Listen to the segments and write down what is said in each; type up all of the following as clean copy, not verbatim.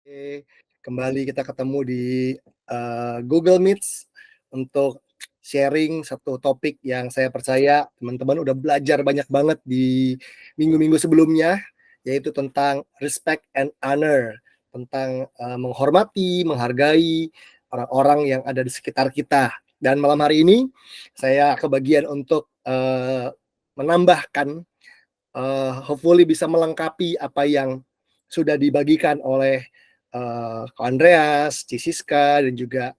Oke, kembali kita ketemu di Google Meets untuk sharing satu topik yang saya percaya teman-teman udah belajar banyak banget di minggu-minggu sebelumnya, yaitu tentang respect and honor, tentang menghormati, menghargai orang-orang yang ada di sekitar kita. Dan malam hari ini saya kebagian untuk menambahkan, hopefully bisa melengkapi apa yang sudah dibagikan oleh Ko Andreas, Cisiska, dan juga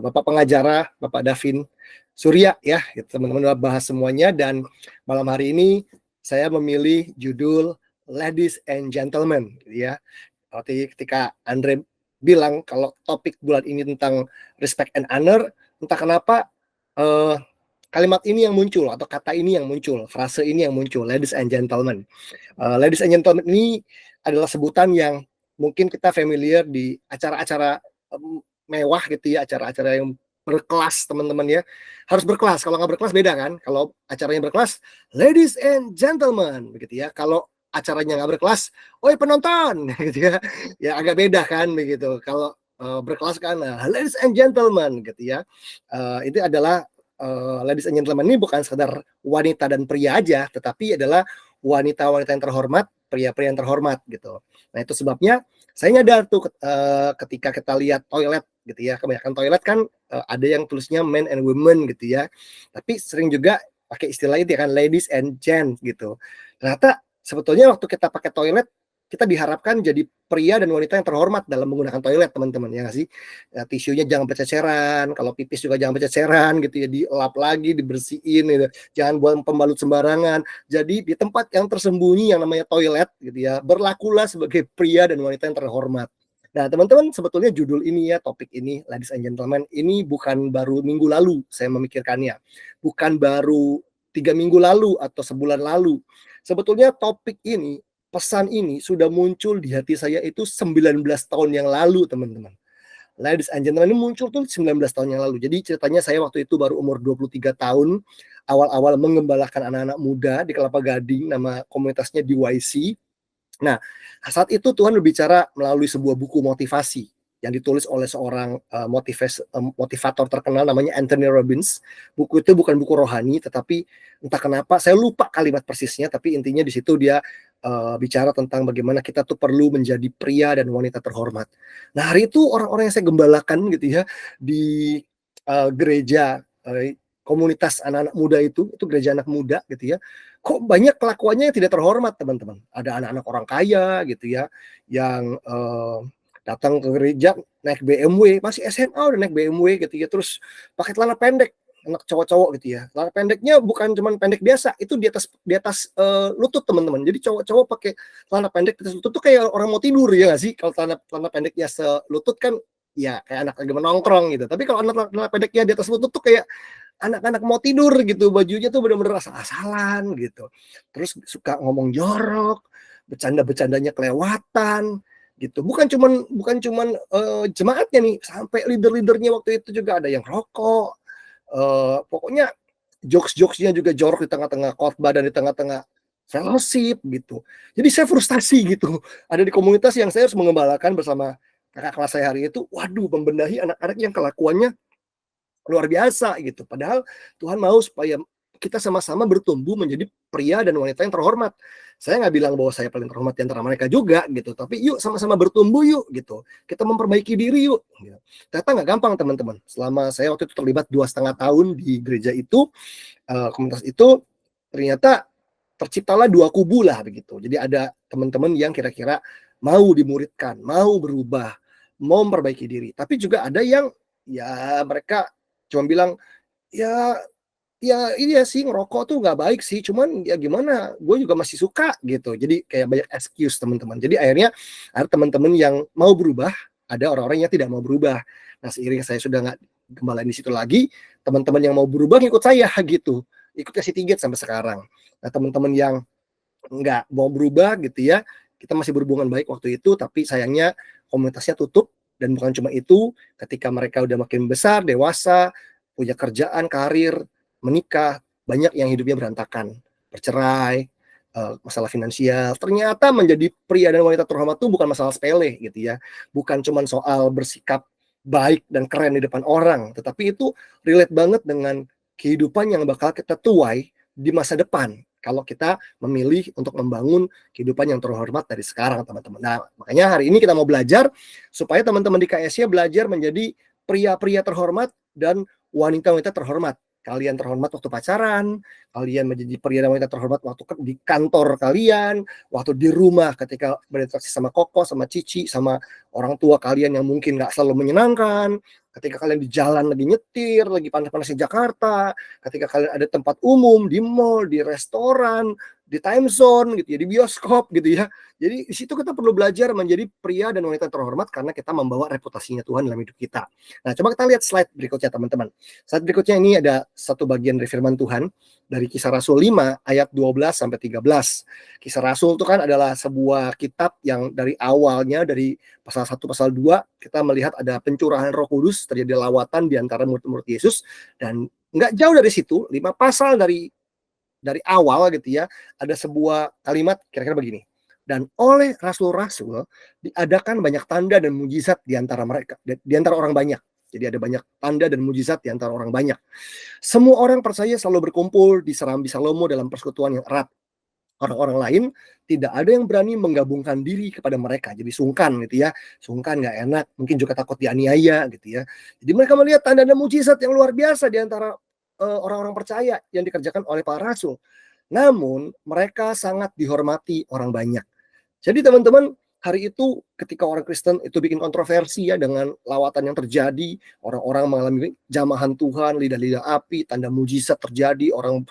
Bapak pengacara, Bapak Davin Surya ya, gitu, teman-teman udah bahas semuanya. Dan malam hari ini saya memilih judul Ladies and Gentlemen, gitu ya. Waktu ketika Andre bilang kalau topik bulan ini tentang respect and honor, entah kenapa uh, kalimat ini yang muncul atau kata ini yang muncul, frase ini yang muncul, ladies and gentlemen. Ladies and gentlemen ini adalah sebutan yang mungkin kita familiar di acara-acara mewah gitu ya, acara-acara yang berkelas teman-teman ya. Harus berkelas, kalau nggak berkelas beda kan. Kalau acaranya berkelas, ladies and gentlemen begitu ya. Kalau acaranya nggak berkelas, oi penonton gitu ya. Ya agak beda kan begitu. Kalau berkelas kan, ladies and gentlemen gitu ya. Itu adalah ladies and gentlemen ini bukan sekedar wanita dan pria aja, tetapi adalah wanita-wanita yang terhormat, pria-pria yang terhormat gitu. Nah itu sebabnya saya nyadar tuh ketika kita lihat toilet gitu ya, kebanyakan toilet kan ada yang tulisnya men and women gitu ya, tapi sering juga pakai istilah itu ya kan, ladies and gents gitu. Ternyata sebetulnya waktu kita pakai toilet, kita diharapkan jadi pria dan wanita yang terhormat dalam menggunakan toilet, teman-teman, ya nggak sih? Ya, tisunya jangan berceceran, kalau pipis juga jangan berceceran gitu ya, dilap lagi, dibersihin gitu. Jangan buang pembalut sembarangan. Jadi di tempat yang tersembunyi yang namanya toilet gitu ya, berlakulah sebagai pria dan wanita yang terhormat. Nah, teman-teman, sebetulnya judul ini ya, topik ini, ladies and gentlemen, ini bukan baru minggu lalu saya memikirkannya. Bukan baru 3 minggu lalu atau sebulan lalu. Sebetulnya topik ini, pesan ini sudah muncul di hati saya itu 19 tahun yang lalu, teman-teman. Ladies and Gentlemen ini muncul tuh 19 tahun yang lalu. Jadi ceritanya saya waktu itu baru umur 23 tahun, awal-awal mengembalakan anak-anak muda di Kelapa Gading, nama komunitasnya DYC. Nah, saat itu Tuhan berbicara melalui sebuah buku motivasi yang ditulis oleh seorang motivator terkenal namanya Anthony Robbins. Buku itu bukan buku rohani, tetapi entah kenapa saya lupa kalimat persisnya, tapi intinya di situ dia bicara tentang bagaimana kita tuh perlu menjadi pria dan wanita terhormat. Nah, hari itu orang-orang yang saya gembalakan gitu ya di gereja komunitas anak-anak muda itu gereja anak muda gitu ya, kok banyak kelakuannya yang tidak terhormat, teman-teman. Ada anak-anak orang kaya gitu ya, yang datang ke gereja naik BMW, masih SMA udah naik BMW gitu ya, terus pakai celana pendek, anak cowok-cowok gitu ya. Celana pendeknya bukan cuman pendek biasa, itu di atas lutut, teman-teman. Jadi cowok-cowok pakai celana pendek di atas lutut tuh kayak orang mau tidur, ya nggak sih? Kalau celana pendeknya selutut kan ya kayak anak lagi menongkrong gitu. Tapi kalau anak celana pendeknya di atas lutut tuh kayak anak-anak mau tidur gitu, bajunya tuh bener-bener asal-asalan gitu. Terus suka ngomong jorok, bercanda-bercandanya kelewatan gitu. Bukan cuman jemaatnya nih, sampai leader-leadernya waktu itu juga ada yang rokok. Pokoknya jokes-jokesnya juga jorok di tengah-tengah khotbah dan di tengah-tengah fellowship gitu. Jadi saya frustasi gitu. Ada di komunitas yang saya harus mengembalakan bersama kakak kelas saya hari itu. Waduh, membenahi anak-anak yang kelakuannya luar biasa gitu. Padahal Tuhan mau supaya kita sama-sama bertumbuh menjadi pria dan wanita yang terhormat. Saya nggak bilang bahwa saya paling terhormat di antara mereka juga gitu, tapi yuk sama-sama bertumbuh yuk gitu. Kita memperbaiki diri yuk. Gitu. Ternyata nggak gampang, teman-teman. Selama saya waktu itu terlibat 2,5 tahun di gereja itu, komunitas itu, ternyata terciptalah dua kubu lah begitu. Jadi ada teman-teman yang kira-kira mau dimuridkan, mau berubah, mau memperbaiki diri. Tapi juga ada yang ya mereka cuma bilang, ya ya ini ya sih, ngerokok tuh nggak baik sih, cuman ya gimana, gue juga masih suka gitu. Jadi kayak banyak excuse, teman-teman. Jadi akhirnya ada teman-teman yang mau berubah, ada orang-orang yang tidak mau berubah. Nah, seiring saya sudah nggak gembalain di situ lagi, teman-teman yang mau berubah ngikut saya gitu, ikut kasih tiket sampai sekarang. Nah, teman-teman yang nggak mau berubah gitu ya, kita masih berhubungan baik waktu itu, tapi sayangnya komunitasnya tutup. Dan bukan cuma itu, ketika mereka udah makin besar, dewasa, punya kerjaan, karir, menikah, banyak yang hidupnya berantakan, bercerai, masalah finansial. Ternyata menjadi pria dan wanita terhormat itu bukan masalah sepele gitu ya. Bukan cuman soal bersikap baik dan keren di depan orang, tetapi itu relate banget dengan kehidupan yang bakal kita tuai di masa depan kalau kita memilih untuk membangun kehidupan yang terhormat dari sekarang, teman-teman. Nah, makanya hari ini kita mau belajar supaya teman-teman di KSY belajar menjadi pria-pria terhormat dan wanita-wanita terhormat. Kalian terhormat waktu pacaran, kalian menjadi pria dan wanita terhormat waktu di kantor kalian, waktu di rumah ketika berinteraksi sama koko, sama cici, sama orang tua kalian yang mungkin nggak selalu menyenangkan, ketika kalian di jalan lagi nyetir, lagi panas-panasnya Jakarta, ketika kalian ada tempat umum, di mall, di restoran, di time zone gitu ya, di bioskop gitu ya. Jadi di situ kita perlu belajar menjadi pria dan wanita terhormat karena kita membawa reputasinya Tuhan dalam hidup kita. Nah, coba kita lihat slide berikutnya, teman-teman. Slide berikutnya ini ada satu bagian dari firman Tuhan dari Kisah Rasul 5 ayat 12 sampai 13. Kisah Rasul itu kan adalah sebuah kitab yang dari awalnya dari pasal 1 pasal 2 kita melihat ada pencurahan Roh Kudus, terjadi lawatan di antara murid-murid Yesus, dan nggak jauh dari situ 5 pasal dari awal gitu ya, ada sebuah kalimat kira-kira begini. Dan oleh rasul-rasul diadakan banyak tanda dan mujizat di antara mereka, di antara orang banyak. Jadi ada banyak tanda dan mujizat di antara orang banyak. Semua orang percaya selalu berkumpul di Serambi Salomo dalam persekutuan yang erat. Orang-orang lain tidak ada yang berani menggabungkan diri kepada mereka. Jadi sungkan gitu ya. Sungkan, nggak enak, mungkin juga takut dianiaya gitu ya. Jadi mereka melihat tanda dan mujizat yang luar biasa di antara orang-orang percaya yang dikerjakan oleh para rasul. Namun mereka sangat dihormati orang banyak. Jadi teman-teman, hari itu ketika orang Kristen itu bikin kontroversi ya dengan lawatan yang terjadi, orang-orang mengalami jamahan Tuhan, lidah-lidah api, tanda mujizat terjadi, orang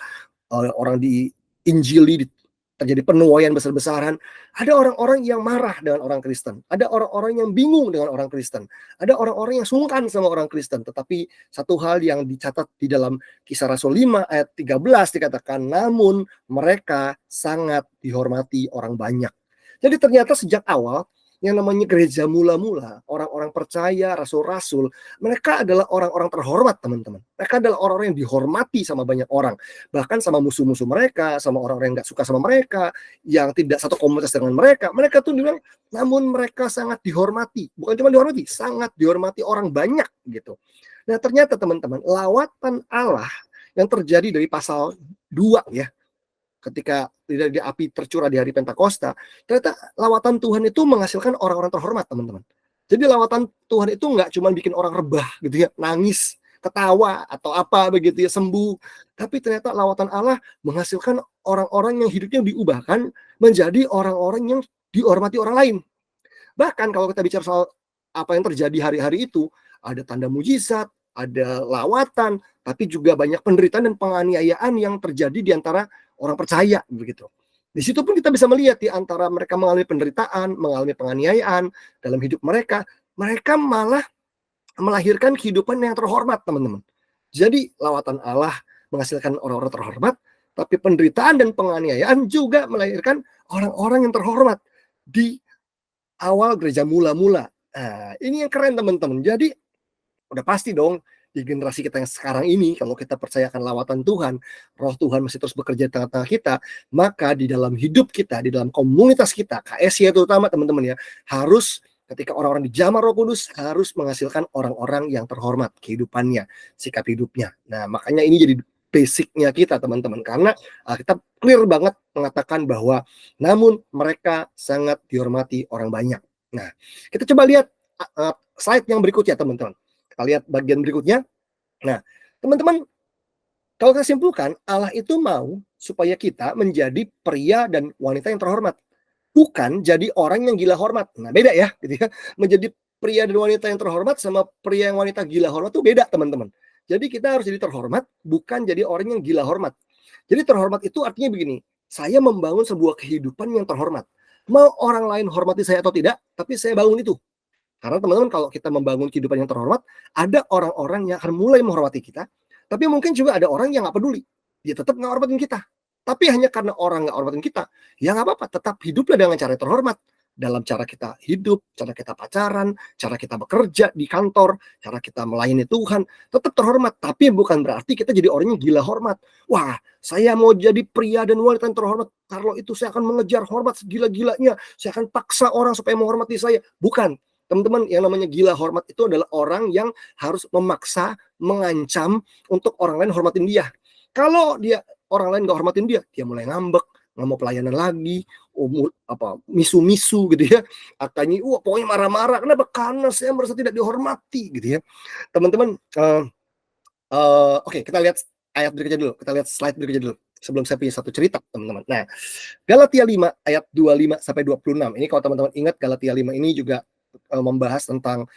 diinjili, terjadi penuaian besar-besaran. Ada orang-orang yang marah dengan orang Kristen, ada orang-orang yang bingung dengan orang Kristen, ada orang-orang yang sungkan sama orang Kristen. Tetapi satu hal yang dicatat di dalam Kisah Rasul 5 ayat 13 dikatakan, namun mereka sangat dihormati orang banyak. Jadi ternyata sejak awal yang namanya gereja mula-mula, orang-orang percaya, rasul-rasul, mereka adalah orang-orang terhormat, teman-teman. Mereka adalah orang-orang yang dihormati sama banyak orang. Bahkan sama musuh-musuh mereka, sama orang-orang yang nggak suka sama mereka, yang tidak satu komunitas dengan mereka. Mereka tuh bilang, namun mereka sangat dihormati. Bukan cuma dihormati, sangat dihormati orang banyak gitu. Nah ternyata teman-teman, lawatan Allah yang terjadi dari pasal 2 ya, ketika di api tercurah di hari Pentakosta, ternyata lawatan Tuhan itu menghasilkan orang-orang terhormat, teman-teman. Jadi lawatan Tuhan itu nggak cuma bikin orang rebah gitu ya, nangis, ketawa atau apa begitu ya, sembuh. Tapi ternyata lawatan Allah menghasilkan orang-orang yang hidupnya diubahkan menjadi orang-orang yang dihormati orang lain. Bahkan kalau kita bicara soal apa yang terjadi hari-hari itu, ada tanda mujizat, ada lawatan, tapi juga banyak penderitaan dan penganiayaan yang terjadi di antara orang percaya begitu. Di situ pun kita bisa melihat di antara mereka mengalami penderitaan, mengalami penganiayaan dalam hidup mereka, mereka malah melahirkan kehidupan yang terhormat, teman-teman. Jadi lawatan Allah menghasilkan orang-orang terhormat, tapi penderitaan dan penganiayaan juga melahirkan orang-orang yang terhormat di awal gereja mula-mula. Nah, ini yang keren, teman-teman. Jadi udah pasti dong di generasi kita yang sekarang ini, kalau kita percayakan lawatan Tuhan, Roh Tuhan masih terus bekerja di tengah-tengah kita, maka di dalam hidup kita, di dalam komunitas kita, KSY terutama teman-teman ya, harus ketika orang-orang dijamah Roh Kudus harus menghasilkan orang-orang yang terhormat kehidupannya, sikap hidupnya. Nah, makanya ini jadi basicnya kita, teman-teman, karena kita clear banget mengatakan bahwa namun mereka sangat dihormati orang banyak. Nah, kita coba lihat slide yang berikutnya, teman-teman. Kita lihat bagian berikutnya. Nah, teman-teman, kalau kita simpulkan, Allah itu mau supaya kita menjadi pria dan wanita yang terhormat. Bukan jadi orang yang gila hormat. Nah, beda ya, gitu ya. Menjadi pria dan wanita yang terhormat sama pria yang wanita gila hormat itu beda, teman-teman. Jadi kita harus jadi terhormat, bukan jadi orang yang gila hormat. Jadi terhormat itu artinya begini, saya membangun sebuah kehidupan yang terhormat. Mau orang lain hormati saya atau tidak, tapi saya bangun itu. Karena teman-teman, kalau kita membangun kehidupan yang terhormat, ada orang-orang yang akan mulai menghormati kita, tapi mungkin juga ada orang yang nggak peduli. Dia tetap nggak hormatin kita. Tapi hanya karena orang nggak hormatin kita, ya nggak apa-apa, tetap hiduplah dengan cara terhormat. dalam cara kita hidup, cara kita pacaran, cara kita bekerja di kantor, cara kita melayani Tuhan, tetap terhormat. Tapi bukan berarti kita jadi orang yang gila hormat. Wah, saya mau jadi pria dan wanita yang terhormat. Kalau itu saya akan mengejar hormat segila-gilanya. Saya akan paksa orang supaya menghormati saya. Bukan. Teman-teman, yang namanya gila hormat itu adalah orang yang harus memaksa, mengancam untuk orang lain hormatin dia. Kalau dia orang lain gak hormatin dia, dia mulai ngambek, nggak mau pelayanan lagi, misu-misu gitu ya, katanya, pokoknya marah-marah. Kenapa? Karena saya merasa tidak dihormati gitu ya. Teman-teman, oke, kita lihat ayat berikutnya dulu, kita lihat slide berikutnya dulu. Sebelum saya punya satu cerita, teman-teman. Nah, Galatia 5 ayat 25 sampai 26. Ini kalau teman-teman ingat, Galatia 5 ini juga membahas tentang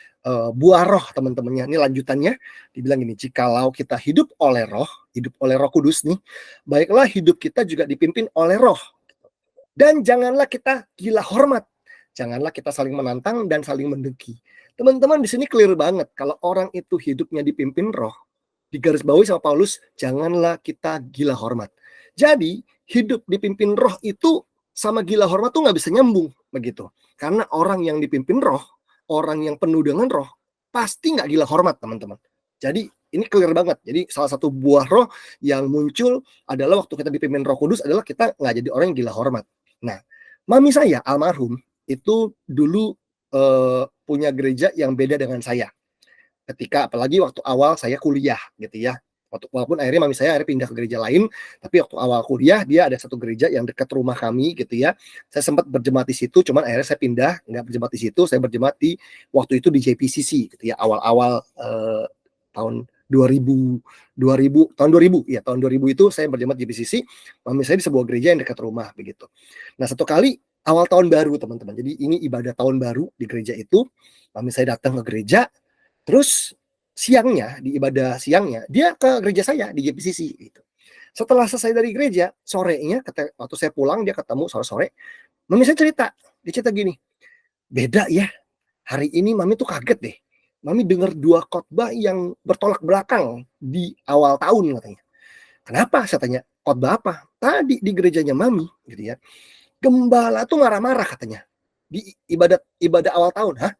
buah roh, teman-temannya. Ini lanjutannya, dibilang gini, jikalau kita hidup oleh Roh Kudus nih, baiklah hidup kita juga dipimpin oleh Roh. Dan janganlah kita gila hormat. Janganlah kita saling menantang dan saling mendengki. Teman-teman, di sini clear banget kalau orang itu hidupnya dipimpin Roh, digarisbawahi sama Paulus, janganlah kita gila hormat. Jadi, hidup dipimpin Roh itu sama gila hormat tuh nggak bisa nyambung begitu. Karena orang yang dipimpin Roh, orang yang penuh dengan Roh, pasti nggak gila hormat, teman-teman. Jadi, ini clear banget. Jadi, salah satu buah roh yang muncul adalah waktu kita dipimpin Roh Kudus adalah kita nggak jadi orang yang gila hormat. Nah, mami saya almarhum itu dulu punya gereja yang beda dengan saya. Ketika apalagi waktu awal saya kuliah gitu ya. Walaupun akhirnya mami saya pindah ke gereja lain, tapi waktu awal kuliah dia ada satu gereja yang dekat rumah kami gitu ya. Saya sempat berjemaat di situ, cuman akhirnya saya pindah, nggak berjemaat di situ, saya berjemaat di waktu itu di JPCC gitu ya, awal-awal tahun 2000 tahun 2000 itu saya berjemaat di JPCC, mami saya di sebuah gereja yang dekat rumah begitu. Nah, satu kali awal tahun baru, teman-teman. Jadi ini ibadah tahun baru di gereja itu, mami saya datang ke gereja. Terus siangnya, di ibadah siangnya, dia ke gereja saya di JPCC gitu. Setelah selesai dari gereja, sorenya waktu saya pulang, dia ketemu sore-sore, mami saya cerita, dia cerita gini, beda ya, hari ini mami tuh kaget deh, mami dengar 2 khotbah yang bertolak belakang di awal tahun katanya. Kenapa? Saya tanya, khotbah apa? Tadi di gerejanya mami gitu ya, gembala tuh marah-marah katanya di ibadah awal tahun. Hah?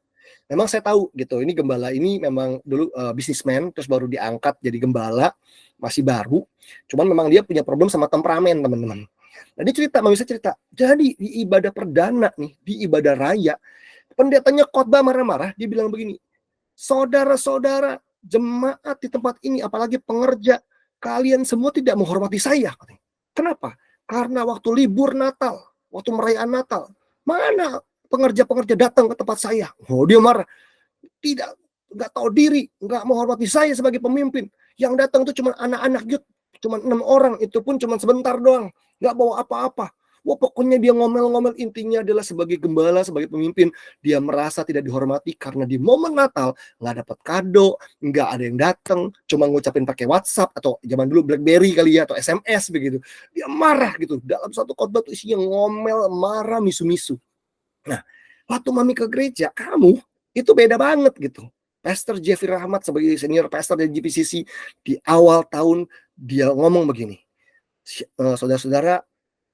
Memang saya tahu gitu, ini gembala ini memang dulu bisnismen, terus baru diangkat jadi gembala, masih baru. Cuman memang dia punya problem sama temperamen, teman-teman. Nah, dia cerita, mami saya cerita, jadi di ibadah perdana nih, di ibadah raya, pendetanya khotbah marah-marah, dia bilang begini, saudara-saudara, jemaat di tempat ini, apalagi pengerja, kalian semua tidak menghormati saya. Kenapa? Karena waktu libur Natal, waktu merayaan Natal, mana pengerja-pengerja datang ke tempat saya. Oh, dia marah. Nggak tahu diri, nggak menghormati saya sebagai pemimpin. Yang datang itu cuma anak-anak youth, cuma 6 orang, itu pun cuma sebentar doang, nggak bawa apa-apa. Wah, pokoknya dia ngomel-ngomel, intinya adalah sebagai gembala, sebagai pemimpin, dia merasa tidak dihormati karena di momen Natal nggak dapat kado, nggak ada yang datang, cuma ngucapin pakai WhatsApp atau zaman dulu BlackBerry kali ya, atau SMS begitu. Dia marah gitu. Dalam satu khotbah itu isinya ngomel, marah, misu-misu. Nah, waktu mami ke gereja, kamu itu beda banget gitu. Pastor Jeffrey Rahmat sebagai senior pastor dari GPCC di awal tahun dia ngomong begini, saudara-saudara,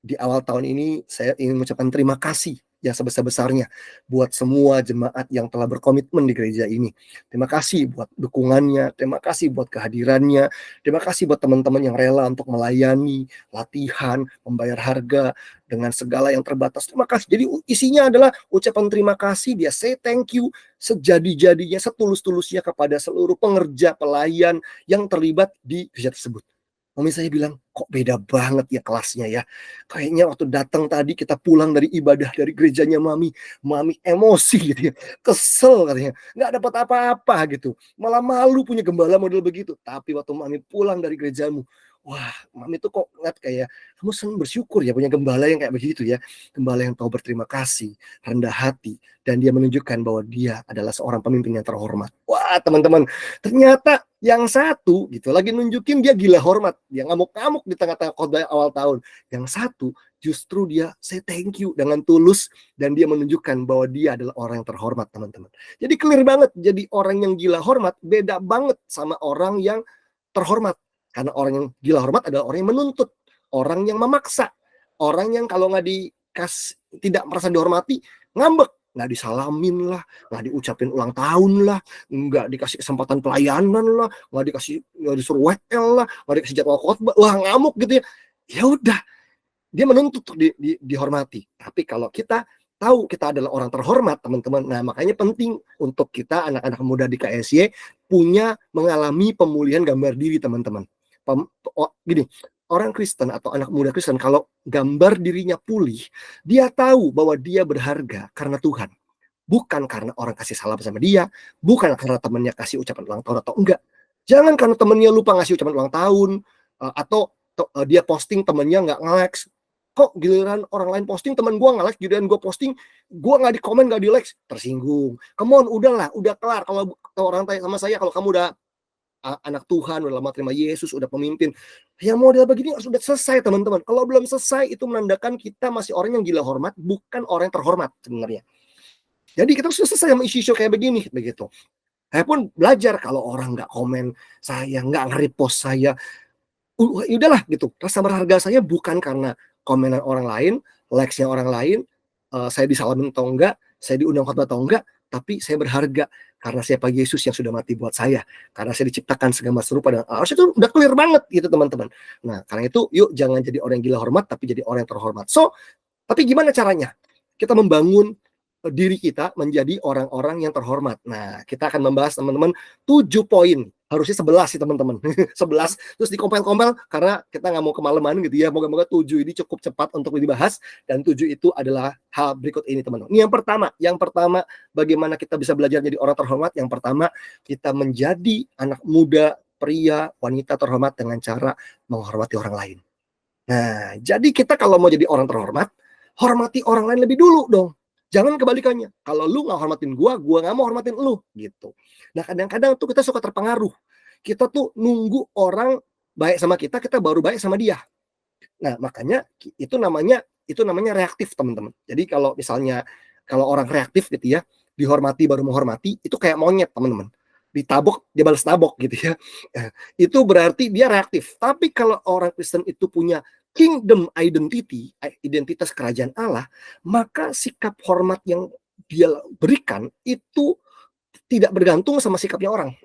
di awal tahun ini saya ingin mengucapkan terima kasih yang sebesar-besarnya buat semua jemaat yang telah berkomitmen di gereja ini. Terima kasih buat dukungannya, terima kasih buat kehadirannya, terima kasih buat teman-teman yang rela untuk melayani, latihan, membayar harga dengan segala yang terbatas. Terima kasih. Jadi isinya adalah ucapan terima kasih, dia say thank you sejadi-jadinya, setulus-tulusnya kepada seluruh pengerja, pelayan yang terlibat di gereja tersebut. Mami saya bilang, kok beda banget ya kelasnya ya. Kayaknya waktu datang tadi kita pulang dari ibadah dari gerejanya mami emosi gitu ya. Kesel katanya, nggak dapat apa-apa gitu. Malah malu punya gembala model begitu. Tapi waktu mami pulang dari gerejamu, wah, mami tuh kok ngeliat kayak, kamu senang bersyukur ya punya gembala yang kayak begitu ya. Gembala yang tahu berterima kasih, rendah hati, dan dia menunjukkan bahwa dia adalah seorang pemimpin yang terhormat. Wah, teman-teman, ternyata yang satu gitu lagi nunjukin dia gila hormat, dia ngamuk-ngamuk di tengah-tengah khotbah awal tahun. Yang satu justru dia say thank you dengan tulus, dan dia menunjukkan bahwa dia adalah orang yang terhormat, teman-teman. Jadi clear banget, jadi orang yang gila hormat beda banget sama orang yang terhormat. Karena orang yang gila hormat adalah orang yang menuntut, orang yang memaksa, orang yang kalau nggak tidak merasa dihormati, ngambek. Nggak disalamin lah, nggak diucapin ulang tahun lah, nggak dikasih kesempatan pelayanan lah, nggak disuruh WL lah, nggak dikasih jadwal khotbah, wah ngamuk gitu ya. Ya udah, dia menuntut untuk dihormati. Tapi kalau kita tahu kita adalah orang terhormat, teman-teman, nah makanya penting untuk kita anak-anak muda di KSY mengalami pemulihan gambar diri, teman-teman. Gini, orang Kristen atau anak muda Kristen kalau gambar dirinya pulih, dia tahu bahwa dia berharga karena Tuhan, bukan karena orang kasih salam sama dia, bukan karena temannya kasih ucapan ulang tahun atau enggak. Jangan karena temannya lupa ngasih ucapan ulang tahun, atau dia posting temannya nggak nge-like. Kok giliran orang lain posting teman gue nge-like, giliran gue posting gue nggak di komen, nggak di like, tersinggung. Come on, udahlah, udah kelar. Kalau orang tanya sama saya, kalau kamu udah anak Tuhan, udah lama terima Yesus, udah pemimpin, ya model begini sudah selesai, teman-teman. Kalau belum selesai, itu menandakan kita masih orang yang gila hormat, bukan orang yang terhormat sebenarnya. Jadi kita sudah selesai sama isu-isu kayak begini, begitu. Saya pun belajar kalau orang nggak komen saya, nggak nge-repost saya, udahlah gitu. Rasa berharga saya bukan karena komenan orang lain, likes-nya orang lain, saya disalamin atau enggak, saya diundang khotbah atau enggak, tapi saya berharga karena siapa Yesus yang sudah mati buat saya, karena saya diciptakan segambar serupa dengan Allah. Harusnya itu udah clear banget gitu, teman-teman. Nah, karena itu yuk jangan jadi orang yang gila hormat, tapi jadi orang yang terhormat. So, tapi gimana caranya? Kita membangun diri kita menjadi orang-orang yang terhormat. Nah, kita akan membahas, teman-teman, 7 poin. Harusnya 11 sih, teman-teman. 11, terus dikompel-kompel karena kita nggak mau kemalaman gitu ya. Moga-moga 7 ini cukup cepat untuk dibahas, dan 7 itu adalah hal berikut ini, teman-teman. Ini yang pertama, bagaimana kita bisa belajar jadi orang terhormat? Yang pertama, kita menjadi anak muda, pria, wanita terhormat dengan cara menghormati orang lain. Nah, jadi kita kalau mau jadi orang terhormat, hormati orang lain lebih dulu dong. Jangan kebalikannya. Kalau lu nggak hormatin gua nggak mau hormatin lu, gitu. Nah, kadang-kadang tuh kita suka terpengaruh. Kita tuh nunggu orang baik sama kita, kita baru baik sama dia. Nah, makanya itu namanya reaktif, teman-teman. Jadi kalau misalnya orang reaktif gitu ya, dihormati baru menghormati, itu kayak monyet, teman-teman. Ditabok, dia balas tabok gitu ya. Itu berarti dia reaktif. Tapi kalau orang Kristen itu punya kingdom identity, identitas kerajaan Allah, maka sikap hormat yang dia berikan itu tidak bergantung sama sikapnya orang.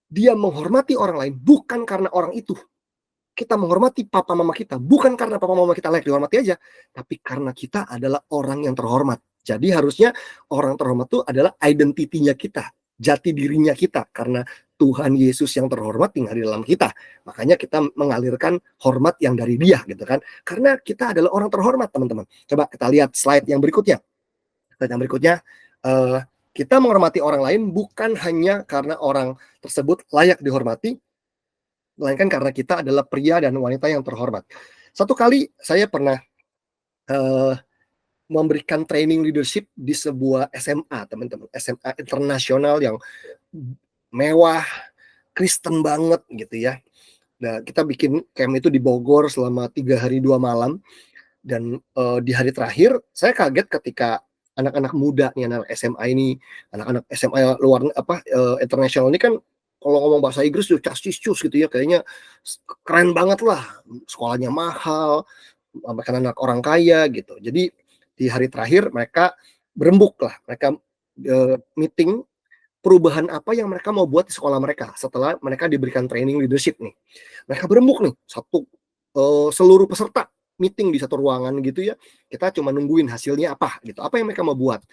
Dia menghormati orang lain bukan karena orang itu. Kita menghormati papa mama kita bukan karena papa mama kita layak dihormati aja, tapi karena kita adalah orang yang terhormat. Jadi harusnya orang terhormat itu adalah identitinya kita, jati dirinya kita, karena Tuhan Yesus yang terhormat tinggal di dalam kita. Makanya kita mengalirkan hormat yang dari dia gitu kan. Karena kita adalah orang terhormat, teman-teman. Coba kita lihat slide yang berikutnya. Kita menghormati orang lain bukan hanya karena orang tersebut layak dihormati, melainkan karena kita adalah pria dan wanita yang terhormat. Satu kali saya pernah memberikan training leadership di sebuah SMA, teman-teman. SMA internasional yang mewah, Kristen banget gitu ya. Nah, kita bikin camp itu di Bogor selama 3 hari 2 malam. Dan di hari terakhir, saya kaget ketika anak-anak muda nih, anak SMA ini, anak-anak SMA luar internasional ini kan kalau ngomong bahasa Inggris tuh cas-cus gitu ya, kayaknya keren banget lah, sekolahnya mahal, bahkan anak orang kaya gitu. Jadi di hari terakhir mereka berembuk lah, mereka meeting perubahan apa yang mereka mau buat di sekolah mereka setelah mereka diberikan training leadership nih. Mereka berembuk nih, seluruh peserta meeting di satu ruangan gitu ya. Kita cuma nungguin hasilnya apa gitu, apa yang mereka mau buat.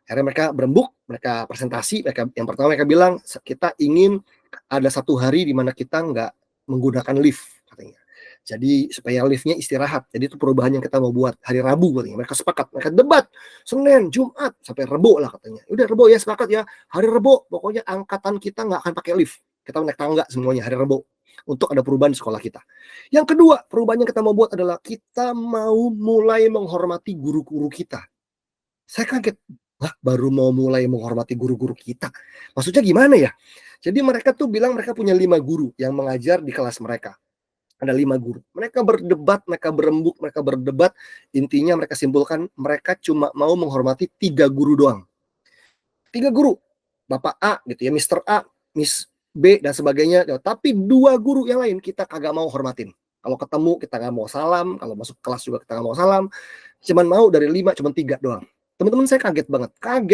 Akhirnya mereka berembuk, mereka presentasi, yang pertama mereka bilang, kita ingin ada 1 hari di mana kita nggak menggunakan lift, katanya. Jadi supaya liftnya istirahat. Jadi itu perubahan yang kita mau buat hari Rabu, katanya. Mereka sepakat, mereka debat Senin, Jumat, sampai Rebo lah katanya. Udah Rebo ya, sepakat ya, hari Rebo pokoknya angkatan kita nggak akan pakai lift. Kita naik tangga semuanya hari Rebo untuk ada perubahan di sekolah kita. Yang kedua, perubahan yang kita mau buat adalah kita mau mulai menghormati guru-guru kita. Saya kaget, baru mau mulai menghormati guru-guru kita. Maksudnya gimana ya? Jadi mereka tuh bilang mereka punya 5 guru yang mengajar di kelas mereka. Ada 5 guru. Mereka berdebat, mereka berembuk, mereka berdebat. Intinya mereka simpulkan mereka cuma mau menghormati 3 guru doang. 3 guru. Bapak A gitu ya, Mr. A, Miss B dan sebagainya. Tapi 2 guru yang lain kita kagak mau hormatin. Kalau ketemu kita nggak mau salam, kalau masuk kelas juga kita nggak mau salam, cuman mau dari 5 cuman 3 doang. Teman-teman saya kaget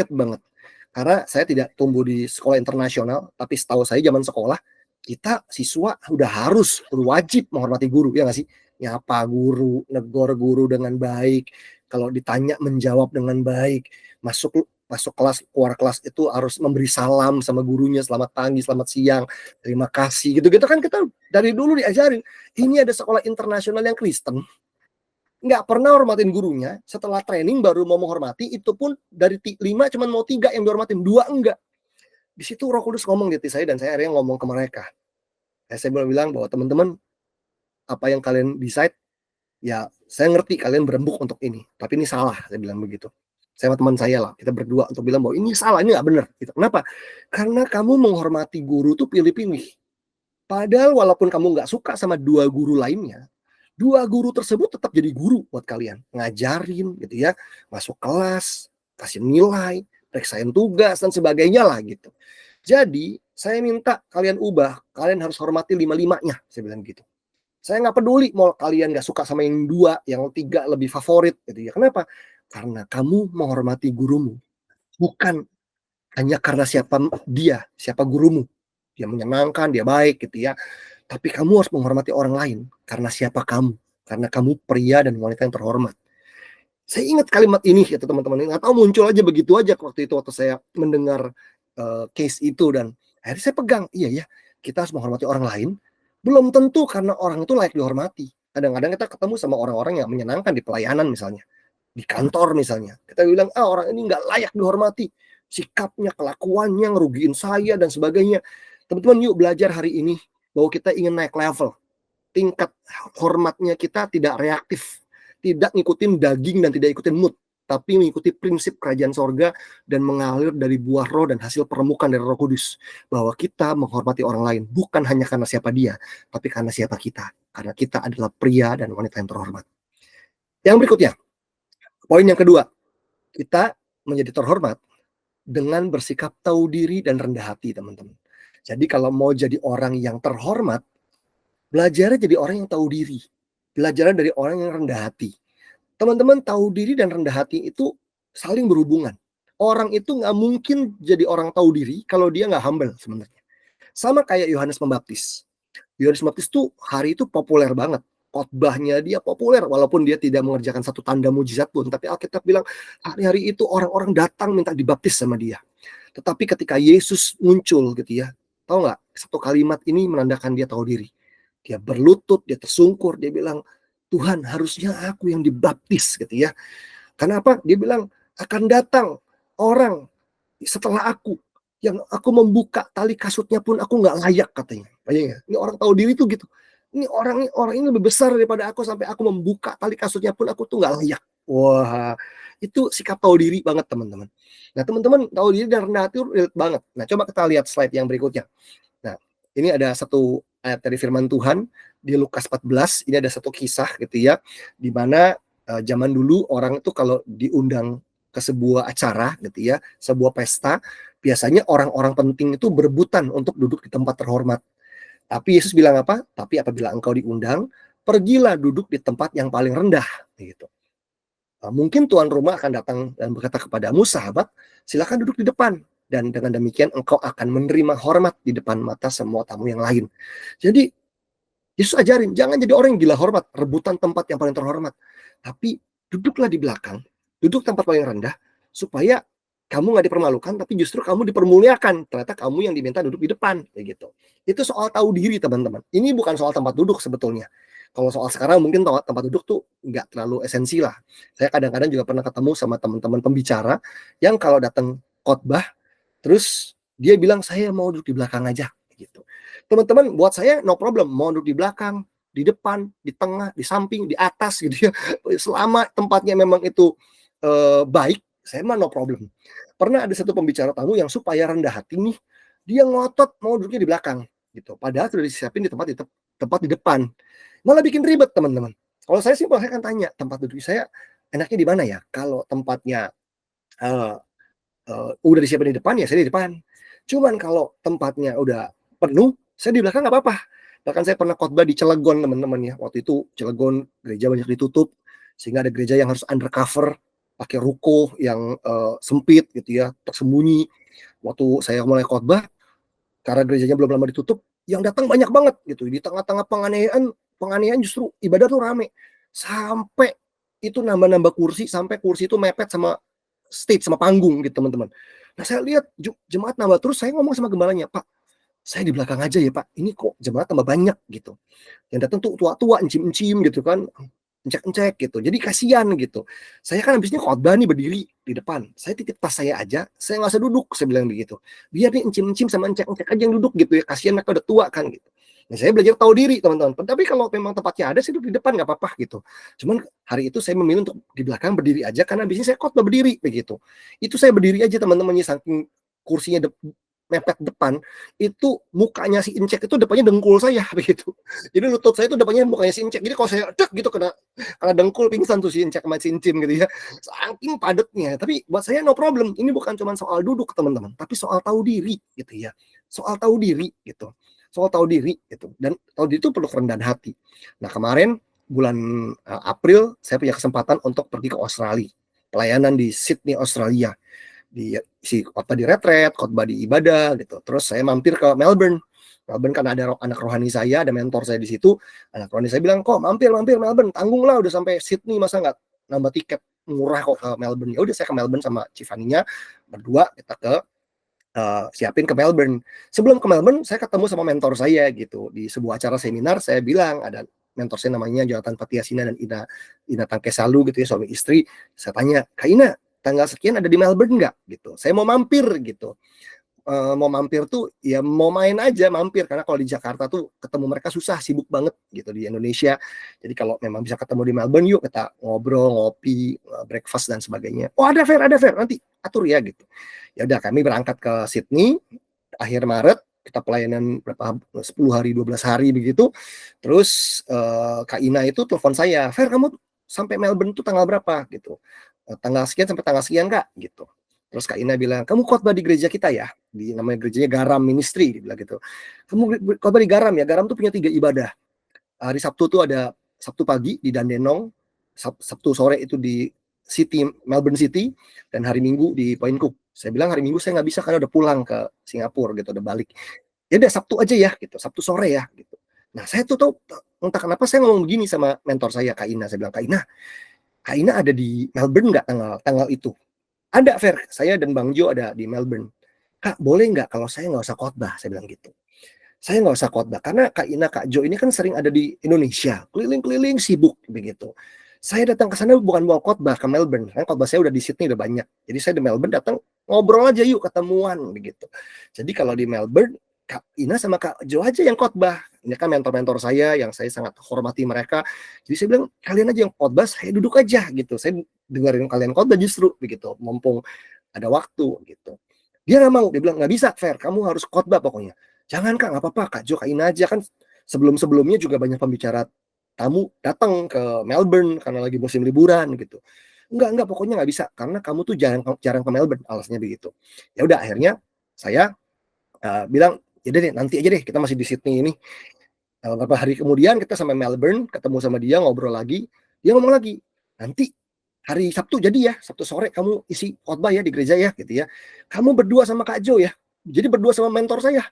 banget. Karena saya tidak tumbuh di sekolah internasional, tapi setahu saya zaman sekolah, kita siswa udah harus, wajib menghormati guru, ya nggak sih? Nyapa guru, negor guru dengan baik, kalau ditanya menjawab dengan baik, masuk masuk kelas, keluar kelas itu harus memberi salam sama gurunya, selamat pagi, selamat siang, terima kasih, gitu-gitu kan kita dari dulu diajarin. Ini ada sekolah internasional yang Kristen, nggak pernah hormatin gurunya, setelah training baru mau menghormati, itu pun dari 5 cuman mau 3 yang dihormatin, 2 enggak. Di situ Roh Kudus ngomong di hati saya dan saya akhirnya ngomong ke mereka. Saya bilang bahwa teman-teman, apa yang kalian decide, ya saya ngerti kalian berembuk untuk ini, tapi ini salah, saya bilang begitu. Saya sama teman saya lah, kita berdua untuk bilang bahwa ini salah, ini nggak benar. Gitu. Kenapa? Karena kamu menghormati guru tuh pilih-pilih. Padahal walaupun kamu nggak suka sama 2 guru lainnya, 2 guru tersebut tetap jadi guru buat kalian. Ngajarin gitu ya, masuk kelas, kasih nilai, periksain tugas, dan sebagainya lah gitu. Jadi, saya minta kalian ubah, kalian harus hormati 5-5-nya, saya bilang gitu. Saya nggak peduli mau kalian nggak suka sama yang 2, yang 3 lebih favorit gitu ya. Kenapa? Karena kamu menghormati gurumu, bukan hanya karena siapa gurumu. Dia menyenangkan, dia baik gitu ya. Tapi kamu harus menghormati orang lain karena siapa kamu. Karena kamu pria dan wanita yang terhormat. Saya ingat kalimat ini ya teman-teman. Nggak tahu muncul aja begitu aja waktu itu, waktu saya mendengar case itu, dan akhirnya saya pegang. Iya ya, kita harus menghormati orang lain. Belum tentu karena orang itu layak dihormati. Kadang-kadang kita ketemu sama orang-orang yang menyenangkan di pelayanan misalnya, di kantor misalnya. Kita bilang, orang ini nggak layak dihormati. Sikapnya, kelakuannya, ngerugiin saya, dan sebagainya. Teman-teman, yuk belajar hari ini bahwa kita ingin naik level. Tingkat hormatnya kita tidak reaktif, tidak ngikutin daging dan tidak ikutin mood, tapi mengikuti prinsip kerajaan sorga dan mengalir dari buah roh dan hasil permukaan dari Roh Kudus. Bahwa kita menghormati orang lain bukan hanya karena siapa dia, tapi karena siapa kita. Karena kita adalah pria dan wanita yang terhormat. Yang berikutnya, poin yang kedua, kita menjadi terhormat dengan bersikap tahu diri dan rendah hati, teman-teman. Jadi kalau mau jadi orang yang terhormat, belajarnya jadi orang yang tahu diri. Belajarnya dari orang yang rendah hati. Teman-teman, tahu diri dan rendah hati itu saling berhubungan. Orang itu nggak mungkin jadi orang tahu diri kalau dia nggak humble sebenarnya. Sama kayak Yohanes Pembaptis. Yohanes Pembaptis tuh hari itu populer banget. Khotbahnya dia populer walaupun dia tidak mengerjakan satu tanda mujizat pun. Tapi Alkitab bilang hari-hari itu orang-orang datang minta dibaptis sama dia. Tetapi ketika Yesus muncul gitu ya, tahu nggak, satu kalimat ini menandakan dia tahu diri. Dia berlutut, dia tersungkur, dia bilang, Tuhan harusnya aku yang dibaptis gitu ya. Karena apa? Dia bilang akan datang orang setelah aku, yang aku membuka tali kasutnya pun aku nggak layak katanya. Bayangin, ini orang tahu diri tuh gitu. Ini orang ini lebih besar daripada aku, sampai aku membuka tali kasutnya pun aku tuh nggak layak. Wah, itu sikap tahu diri banget teman-teman. Nah teman-teman, tahu diri dan rendah hati relate banget. Nah coba kita lihat slide yang berikutnya. Nah ini ada satu ayat dari firman Tuhan di Lukas 14. Ini ada satu kisah gitu ya, di mana zaman dulu orang itu kalau diundang ke sebuah acara gitu ya, sebuah pesta, biasanya orang-orang penting itu berebutan untuk duduk di tempat terhormat. Tapi Yesus bilang apa? Tapi apabila engkau diundang, pergilah duduk di tempat yang paling rendah gitu. Mungkin tuan rumah akan datang dan berkata kepadamu, sahabat, silakan duduk di depan. Dan dengan demikian engkau akan menerima hormat di depan mata semua tamu yang lain. Jadi Yesus ajarin, jangan jadi orang yang gila hormat, rebutan tempat yang paling terhormat. Tapi duduklah di belakang, duduk tempat paling rendah, supaya kamu nggak dipermalukan, tapi justru kamu dipermuliakan. Ternyata kamu yang diminta duduk di depan, kayak gitu. Itu soal tahu diri, teman-teman. Ini bukan soal tempat duduk sebetulnya. Kalau soal sekarang mungkin tempat duduk tuh nggak terlalu esensi lah. Saya kadang-kadang juga pernah ketemu sama teman-teman pembicara yang kalau datang khotbah, terus dia bilang saya mau duduk di belakang aja, gitu. Teman-teman, buat saya no problem mau duduk di belakang, di depan, di tengah, di samping, di atas gitu ya. Selama tempatnya memang itu baik, saya mah no problem. Pernah ada satu pembicara tamu yang supaya rendah hati nih, dia ngotot mau duduknya di belakang gitu. Padahal sudah disiapin di tempat di depan. Malah bikin ribet, teman-teman. Kalau saya simpel, saya akan tanya, tempat duduk saya enaknya di mana ya? Kalau tempatnya udah disiapin di depan, ya saya di depan. Cuman kalau tempatnya udah penuh, saya di belakang nggak apa-apa. Bahkan saya pernah khotbah di Cilegon teman-teman ya. Waktu itu Cilegon gereja banyak ditutup, sehingga ada gereja yang harus undercover, pakai ruko yang sempit gitu ya, tersembunyi. Waktu saya mulai khotbah, karena gerejanya belum lama ditutup, yang datang banyak banget gitu. Di tengah-tengah penganiayaan justru ibadah tuh rame. Sampai itu nambah-nambah kursi, sampai kursi itu mepet sama stage, sama panggung gitu teman-teman. Nah saya lihat jemaat nambah terus, saya ngomong sama gembalanya, Pak, saya di belakang aja ya Pak, ini kok jemaat tambah banyak gitu. Yang datang tuh tua-tua, encim-encim gitu kan, encek-encek gitu. Jadi kasihan gitu. Saya kan habisnya khotbah nih berdiri di depan. Saya titip tas saya aja, saya nggak usah duduk, saya bilang begitu. Biar nih encim-encim sama encek-encek aja yang duduk gitu ya. Kasihan mereka udah tua kan gitu. Nah, saya belajar tahu diri teman-teman. Tapi kalau memang tempatnya ada, saya duduk di depan nggak apa-apa gitu. Cuman hari itu saya memilih untuk di belakang berdiri aja karena habisnya saya khotbah berdiri begitu. Itu saya berdiri aja teman-teman, saking kursinya mepet depan, itu mukanya si Incek itu depannya dengkul saya begitu. Jadi lutut saya itu depannya mukanya si Incek. Jadi kalau saya dek gitu kena dengkul, pingsan tuh si Incek sama si Incim gitu ya. Saking padatnya. Tapi buat saya no problem. Ini bukan cuma soal duduk teman-teman, tapi soal tahu diri gitu ya. Soal tahu diri gitu. Soal tahu diri gitu. Dan tahu diri itu perlu kerendahan hati. Nah, kemarin bulan April saya punya kesempatan untuk pergi ke Australia. Pelayanan di Sydney, Australia. Khotbah di retret, khotbah di ibadah gitu. Terus saya mampir ke Melbourne. Melbourne kan ada anak rohani saya, ada mentor saya di situ. Anak rohani saya bilang, kok mampir Melbourne, tanggung lah udah sampai Sydney, masa nggak nambah tiket murah kok ke Melbourne. Ya udah saya ke Melbourne sama Civaninya berdua, kita ke siapin ke Melbourne. Sebelum ke Melbourne, saya ketemu sama mentor saya gitu. Di sebuah acara seminar, saya bilang ada mentor saya namanya Jonathan Patiasina dan Ina Tangkesalu gitu ya, suami istri. Saya tanya, Kak Ina, tanggal sekian ada di Melbourne nggak? Gitu. Saya mau mampir gitu. Mau mampir tuh ya mau main aja mampir, karena kalau di Jakarta tuh ketemu mereka susah, sibuk banget gitu di Indonesia. Jadi kalau memang bisa ketemu di Melbourne, yuk kita ngobrol, ngopi, breakfast dan sebagainya. Oh ada fair, nanti atur ya gitu. Ya udah, kami berangkat ke Sydney akhir Maret, kita pelayanan berapa 10 hari 12 hari begitu. Terus Kak Ina itu telepon saya, Fair kamu sampai Melbourne tuh tanggal berapa gitu. Tanggal sekian sampai tanggal sekian Kak gitu. Terus Kak Ina bilang, kamu khotbah di gereja kita ya, di namanya gerejanya Garam Ministry, dia bilang gitu. Kamu khotbah di Garam ya, Garam tuh punya 3 ibadah. Hari Sabtu tuh ada Sabtu pagi di Dandenong, Sabtu sore itu di Melbourne City, dan hari Minggu di Point Cook. Saya bilang hari Minggu saya nggak bisa karena udah pulang ke Singapura gitu, udah balik. Ya udah Sabtu aja ya gitu, Sabtu sore ya gitu. Nah saya tuh tahu entah kenapa saya ngomong begini sama mentor saya Kak Ina, saya bilang Kak Ina ada di Melbourne nggak tanggal itu? Ada Fer, saya dan Bang Jo ada di Melbourne. Kak boleh nggak kalau saya nggak usah khotbah, saya bilang gitu. Saya nggak usah khotbah karena Kak Ina, Kak Jo ini kan sering ada di Indonesia, keliling-keliling sibuk begitu. Saya datang ke sana bukan mau khotbah ke Melbourne, kan khotbah saya udah di Sydney udah banyak. Jadi saya di Melbourne datang ngobrol aja yuk, ketemuan begitu. Jadi kalau di Melbourne Kak Ina sama Kak Jo aja yang khotbah. Ini kan mentor-mentor saya yang saya sangat hormati mereka. Jadi saya bilang kalian aja yang khotbah, saya duduk aja gitu. Saya dengerin kalian khotbah justru begitu, mumpung ada waktu gitu. Dia nggak mau, dia bilang nggak bisa Fer, kamu harus khotbah pokoknya. Jangan Kak, nggak apa-apa Kak Jo, Kak Ina aja kan. Sebelum-sebelumnya juga banyak pembicara tamu datang ke Melbourne karena lagi musim liburan gitu. Enggak, pokoknya nggak bisa karena kamu tuh jarang ke Melbourne, alasannya begitu. Ya udah akhirnya saya bilang ya deh nanti aja deh, kita masih di Sydney ini. Beberapa hari kemudian kita sampai Melbourne, ketemu sama dia, ngobrol lagi. Dia ngomong lagi, nanti hari Sabtu jadi ya, Sabtu sore kamu isi khotbah ya di gereja ya gitu ya. Kamu berdua sama Kak Jo ya. Jadi berdua sama mentor saya.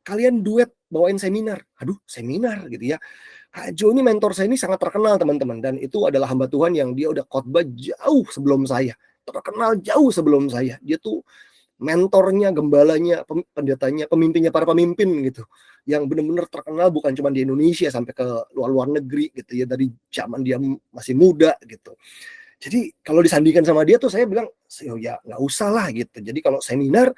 Kalian duet bawain seminar. Aduh, seminar gitu ya. Kak Jo ini mentor saya ini sangat terkenal teman-teman, dan itu adalah hamba Tuhan yang dia udah khotbah jauh sebelum saya. Terkenal jauh sebelum saya. Dia tuh mentornya, gembalanya, pendetanya, pemimpinnya para pemimpin gitu, yang benar-benar terkenal bukan cuma di Indonesia, sampai ke luar negeri gitu ya, dari zaman dia masih muda gitu. Jadi kalau disandingkan sama dia tuh saya bilang, oh ya nggak usah lah gitu. Jadi kalau seminar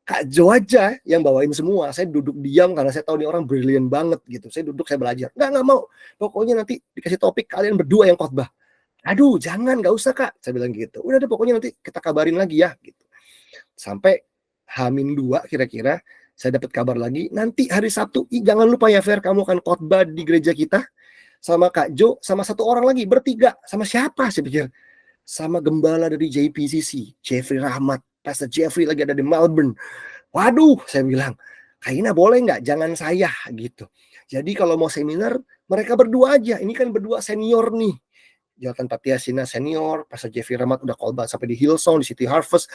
Kak Jo aja yang bawain semua, saya duduk diam karena saya tahu nih orang brilian banget gitu. Saya duduk, saya belajar. Nggak mau. Pokoknya nanti dikasih topik kalian berdua yang khotbah. Aduh, jangan, nggak usah Kak. Saya bilang gitu. Udah deh, pokoknya nanti kita kabarin lagi ya gitu. Sampai H-2 kira-kira saya dapat kabar lagi, nanti hari Sabtu jangan lupa ya Fer, kamu akan khotbah di gereja kita sama Kak Jo, sama satu orang lagi, bertiga. Sama siapa saya pikir? Sama gembala dari JPCC, Jeffrey Rahmat. Pastor Jeffrey lagi ada di Melbourne. Waduh, saya bilang, Kak Ina boleh nggak? Jangan saya gitu. Jadi kalau mau seminar, mereka berdua aja, ini kan berdua senior nih. Jonathan Patiasina senior, Pastor Jeffrey Rahmat udah khotbah sampai di Hillsong, di City Harvest,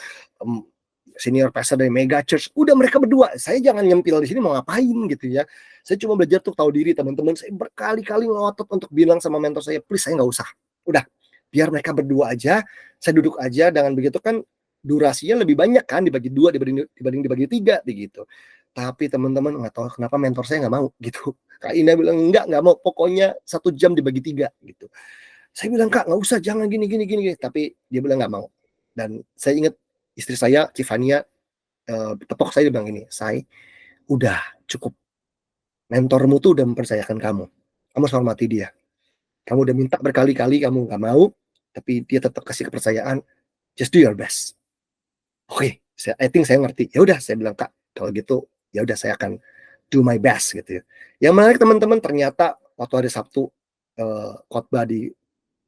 senior pastor dari Mega Church, udah mereka berdua. Saya jangan nyempil di sini mau ngapain gitu ya. Saya cuma belajar tuh tahu diri teman-teman. Saya berkali-kali ngotot untuk bilang sama mentor saya, please saya nggak usah. Udah, biar mereka berdua aja, saya duduk aja. Dengan begitu kan durasinya lebih banyak kan dibagi dua dibanding dibagi tiga begitu. Tapi teman-teman nggak tahu kenapa mentor saya nggak mau gitu. Kak Ina bilang nggak mau, pokoknya 1 jam dibagi 3 gitu. Saya bilang Kak nggak usah, jangan gini. Tapi dia bilang nggak mau. Dan saya ingat istri saya, Civania, tepok saya, dia bilang gini, Say, udah cukup. Mentormu tuh udah mempercayakan kamu. Kamu harus hormati dia. Kamu udah minta berkali-kali, kamu nggak mau, tapi dia tetap kasih kepercayaan. Just do your best. Oke, I think saya ngerti. Ya udah, saya bilang Kak, kalau gitu ya udah saya akan do my best gitu ya. Yang menarik teman-teman, ternyata waktu hari Sabtu khotbah di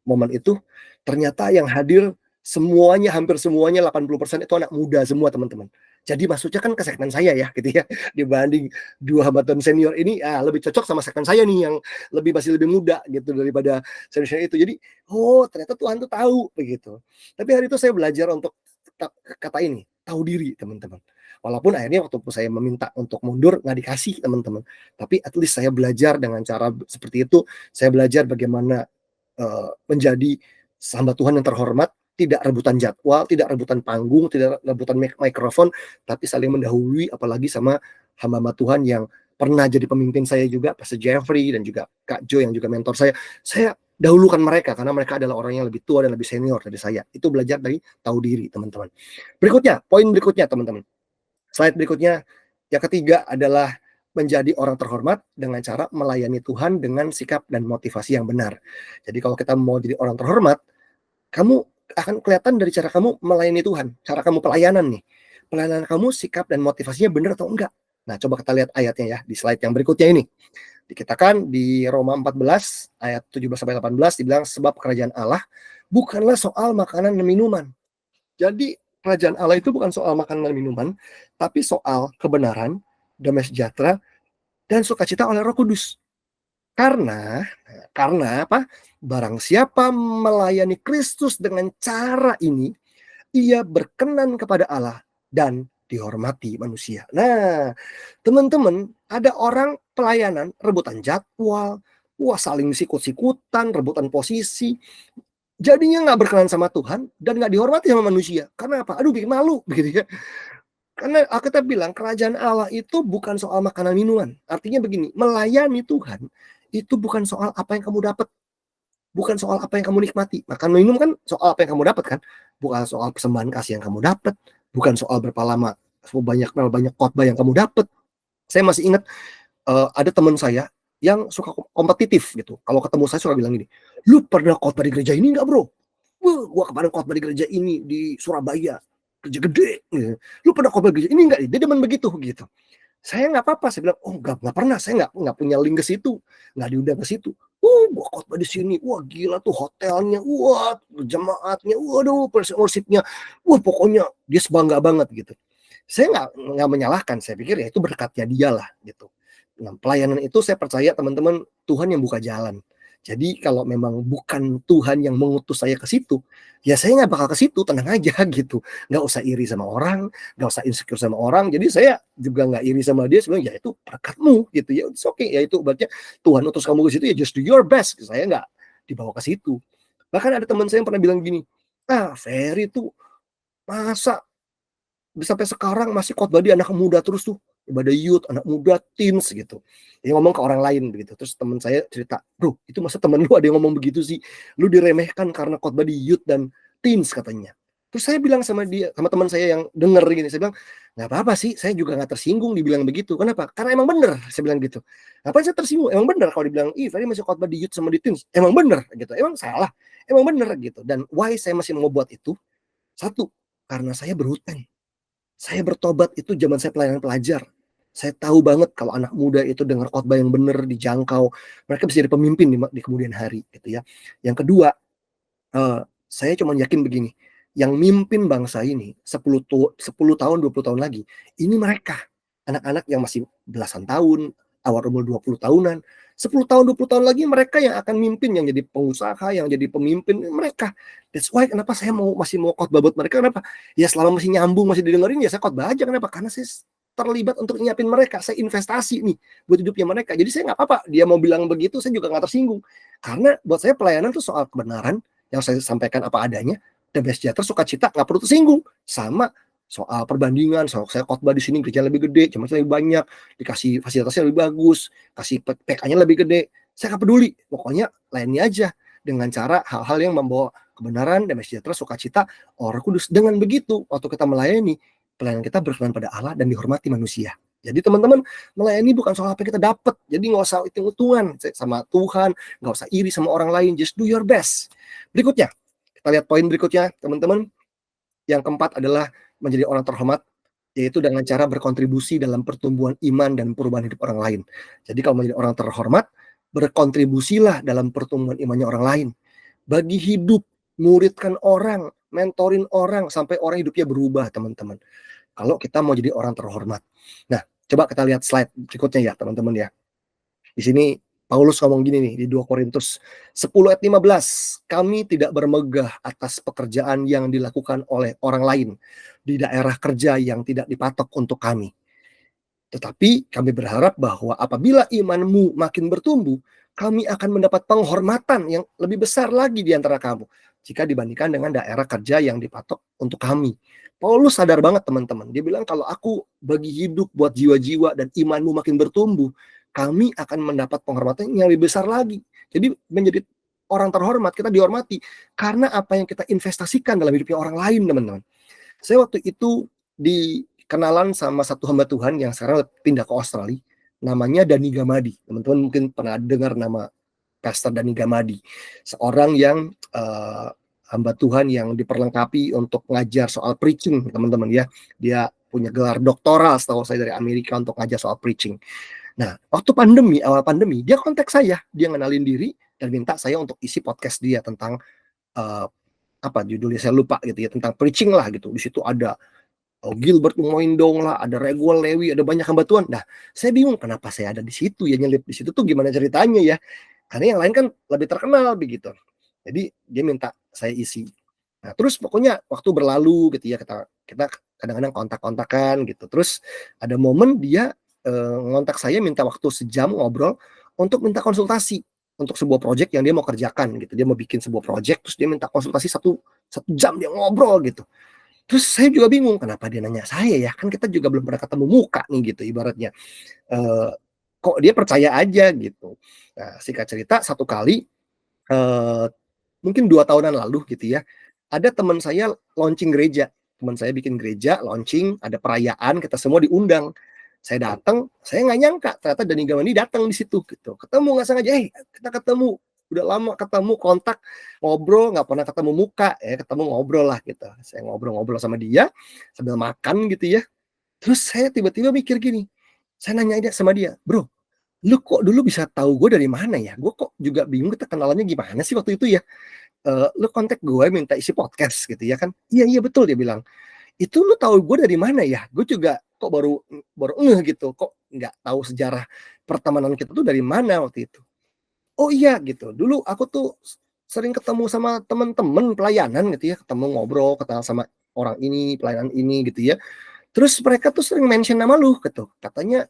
momen itu, ternyata yang hadir semuanya, hampir semuanya 80% itu anak muda semua teman-teman. Jadi maksudnya kan ke segmen saya ya gitu ya, dibanding 2 hambatan senior ini lebih cocok sama segmen saya nih yang masih lebih muda gitu daripada senior itu. Jadi ternyata Tuhan tuh tahu begitu. Tapi hari itu saya belajar untuk kata ini, tahu diri teman-teman. Walaupun akhirnya waktu saya meminta untuk mundur nggak dikasih teman-teman. Tapi at least saya belajar dengan cara seperti itu. Saya belajar bagaimana menjadi hamba Tuhan yang terhormat, tidak rebutan jadwal, tidak rebutan panggung, tidak rebutan mikrofon, tapi saling mendahului, apalagi sama hamba-hamba Tuhan yang pernah jadi pemimpin saya juga, Pastor Jeffrey dan juga Kak Jo yang juga mentor saya. Saya dahulukan mereka karena mereka adalah orang yang lebih tua dan lebih senior dari saya. Itu belajar dari tahu diri, teman-teman. Berikutnya, poin berikutnya, teman-teman. Slide berikutnya, yang ketiga adalah menjadi orang terhormat dengan cara melayani Tuhan dengan sikap dan motivasi yang benar. Jadi kalau kita mau jadi orang terhormat, kamu akan kelihatan dari cara kamu melayani Tuhan, cara kamu pelayanan nih. Pelayanan kamu sikap dan motivasinya benar atau enggak. Nah, coba kita lihat ayatnya ya di slide yang berikutnya ini. Dikatakan di Roma 14 ayat 17 sampai 18 dibilang sebab kerajaan Allah bukanlah soal makanan dan minuman. Jadi kerajaan Allah itu bukan soal makanan dan minuman, tapi soal kebenaran, damai sejahtera, dan sukacita oleh Roh Kudus. Karena apa? Barang siapa melayani Kristus dengan cara ini, ia berkenan kepada Allah dan dihormati manusia. Nah, teman-teman, ada orang pelayanan rebutan jadwal, saling sikut-sikutan, rebutan posisi, jadinya nggak berkenan sama Tuhan dan nggak dihormati sama manusia. Karena apa? Aduh, bikin malu, begitu ya. Karena Alkitab bilang kerajaan Allah itu bukan soal makanan minuman. Artinya begini, melayani Tuhan itu bukan soal apa yang kamu dapat, bukan soal apa yang kamu nikmati. Makan minum kan soal apa yang kamu dapat kan, bukan soal persembahan kasih yang kamu dapat, bukan soal berapa lama, banyak khotbah yang kamu dapat. Saya masih ingat ada teman saya yang suka kompetitif gitu. Kalau ketemu saya suka bilang gini, lu pernah khotbah di gereja ini nggak bro? Gua kemarin khotbah di gereja ini di Surabaya, gereja gede. Gitu. Lu pernah khotbah di gereja ini nggak? Dia demen begitu gitu. Saya nggak apa-apa, saya bilang, oh nggak pernah, saya nggak punya link ke situ, nggak diundang ke situ. Gua khotbah di sini, wah gila tuh hotelnya, wah jemaatnya, waduh worshipnya, wah pokoknya dia sebangga banget gitu. Saya nggak menyalahkan, saya pikir ya itu berkatnya dia lah gitu. Nah, pelayanan itu saya percaya teman-teman Tuhan yang buka jalan. Jadi kalau memang bukan Tuhan yang mengutus saya ke situ, ya saya nggak bakal ke situ, tenang aja gitu. Nggak usah iri sama orang, nggak usah insecure sama orang. Jadi saya juga nggak iri sama dia, sebenarnya ya itu berkatmu gitu ya. It's okay, ya itu berarti Tuhan utus kamu ke situ ya just do your best. Saya nggak dibawa ke situ. Bahkan ada teman saya yang pernah bilang gini, Ferry tuh masa sampai sekarang masih khotbah di anak muda terus tuh, ibadah youth, anak muda, teens gitu. Dia ngomong ke orang lain begitu. Terus teman saya cerita, bro, itu masa temen lu ada yang ngomong begitu sih? Lu diremehkan karena khotbah di youth dan teens katanya. Terus saya bilang sama dia, sama teman saya yang denger gini, saya bilang, nggak apa-apa sih, saya juga nggak tersinggung dibilang begitu. Kenapa? Karena emang bener, saya bilang gitu. Ngapain saya tersinggung? Emang bener kalau dibilang, Ferry masih khotbah di youth sama di teens. Emang bener gitu. Emang salah. Emang bener gitu. Dan why saya masih mau buat itu? Satu, karena saya berhutang. Saya bertobat itu zaman saya pelayanan pelajar. Saya tahu banget kalau anak muda itu dengar khotbah yang benar, dijangkau, mereka bisa jadi pemimpin di kemudian hari gitu ya. Yang kedua, saya cuma yakin begini, yang mimpin bangsa ini 10 tahun, 20 tahun lagi, ini mereka, anak-anak yang masih belasan tahun, awal umur 20 tahunan. 10 tahun, 20 tahun lagi mereka yang akan mimpin, yang jadi pengusaha, yang jadi pemimpin, mereka. That's why kenapa saya masih mau khotbah buat mereka, kenapa? Ya selama masih nyambung, masih didengerin, ya saya khotbah aja. Kenapa? Karena saya terlibat untuk nyiapin mereka, saya investasi nih buat hidupnya mereka. Jadi saya nggak apa-apa, dia mau bilang begitu, saya juga nggak tersinggung. Karena buat saya pelayanan tuh soal kebenaran, yang saya sampaikan apa adanya, damai sejahtera, sukacita, nggak perlu tersinggung. Sama soal perbandingan, soal saya khotbah di sini kerja lebih gede, jemaatnya lebih banyak, dikasih fasilitasnya lebih bagus, kasih PK-nya lebih gede, saya nggak peduli. Pokoknya layani aja dengan cara hal-hal yang membawa kebenaran, damai sejahtera, sukacita, Roh Kudus. Dengan begitu, waktu kita melayani, pelayanan kita berkenan pada Allah dan dihormati manusia. Jadi teman-teman, melayani bukan soal apa yang kita dapat. Jadi nggak usah hitung-hitungan sama Tuhan, nggak usah iri sama orang lain. Just do your best. Berikutnya, kita lihat poin berikutnya, teman-teman. Yang keempat adalah menjadi orang terhormat, yaitu dengan cara berkontribusi dalam pertumbuhan iman dan perubahan hidup orang lain. Jadi kalau menjadi orang terhormat, berkontribusilah dalam pertumbuhan imannya orang lain. Bagi hidup, muridkan orang, mentorin orang, sampai orang hidupnya berubah, teman-teman. Kalau kita mau jadi orang terhormat. Nah, coba kita lihat slide berikutnya ya, teman-teman ya. Di sini Paulus ngomong gini nih di 2 Korintus 10 ayat 15, kami tidak bermegah atas pekerjaan yang dilakukan oleh orang lain di daerah kerja yang tidak dipatok untuk kami. Tetapi kami berharap bahwa apabila imanmu makin bertumbuh, kami akan mendapat penghormatan yang lebih besar lagi di antara kamu jika dibandingkan dengan daerah kerja yang dipatok untuk kami. Paulus sadar banget teman-teman. Dia bilang kalau aku bagi hidup buat jiwa-jiwa dan imanmu makin bertumbuh, kami akan mendapat penghormatan yang lebih besar lagi. Jadi menjadi orang terhormat, kita dihormati karena apa yang kita investasikan dalam hidupnya orang lain, teman-teman. Saya waktu itu dikenalan sama satu hamba Tuhan yang sekarang pindah ke Australia, namanya Dani Gamadi. Teman-teman mungkin pernah dengar nama Pastor Dani Gamadi, seorang yang hamba Tuhan yang diperlengkapi untuk ngajar soal preaching, teman-teman ya. Dia punya gelar doktoral setahu saya dari Amerika untuk ngajar soal preaching. Nah, waktu awal pandemi, dia kontak saya, dia ngenalin diri dan minta saya untuk isi podcast dia tentang apa judulnya saya lupa gitu ya, tentang preaching lah gitu. Di situ ada Gilbert Moindong lah, ada Reguel Lewi, ada banyak hamba Tuhan. Nah, saya bingung kenapa saya ada di situ ya, nyelip di situ tuh gimana ceritanya ya. Karena yang lain kan lebih terkenal begitu. Jadi dia minta saya isi. Nah, terus pokoknya waktu berlalu gitu ya, kita kadang-kadang kontak-kontakan gitu. Terus ada momen dia ngontak saya minta waktu sejam ngobrol untuk minta konsultasi untuk sebuah proyek yang dia mau kerjakan gitu. Dia mau bikin sebuah proyek, terus dia minta konsultasi satu jam dia ngobrol gitu. Terus saya juga bingung kenapa dia nanya saya ya, kan kita juga belum pernah ketemu muka nih gitu ibaratnya. Kok dia percaya aja gitu. Nah, singkat cerita satu kali mungkin 2 tahunan lalu gitu ya, ada teman saya launching gereja. Teman saya bikin gereja, launching, ada perayaan, kita semua diundang. Saya datang, saya nggak nyangka ternyata Dani Gamadi datang di situ gitu. Ketemu nggak sengaja, kita ketemu. Udah lama ketemu, kontak, ngobrol, nggak pernah ketemu muka, ya ketemu ngobrol lah gitu. Saya ngobrol-ngobrol sama dia sambil makan gitu ya. Terus saya tiba-tiba mikir gini, saya nanya aja sama dia, bro, lu kok dulu bisa tahu gue dari mana ya? Gue kok juga bingung kita kenalannya gimana sih waktu itu ya? Lu kontak gue minta isi podcast gitu ya kan? Iya iya betul dia bilang. Itu lu tahu gue dari mana ya? Gue juga kok baru baru gitu, kok nggak tahu sejarah pertemanan kita tuh dari mana waktu itu. Oh iya gitu, dulu aku tuh sering ketemu sama teman-teman pelayanan gitu ya, ketemu ngobrol, kenal sama orang ini, pelayanan ini gitu ya. Terus mereka tuh sering mention nama lu gitu. Katanya,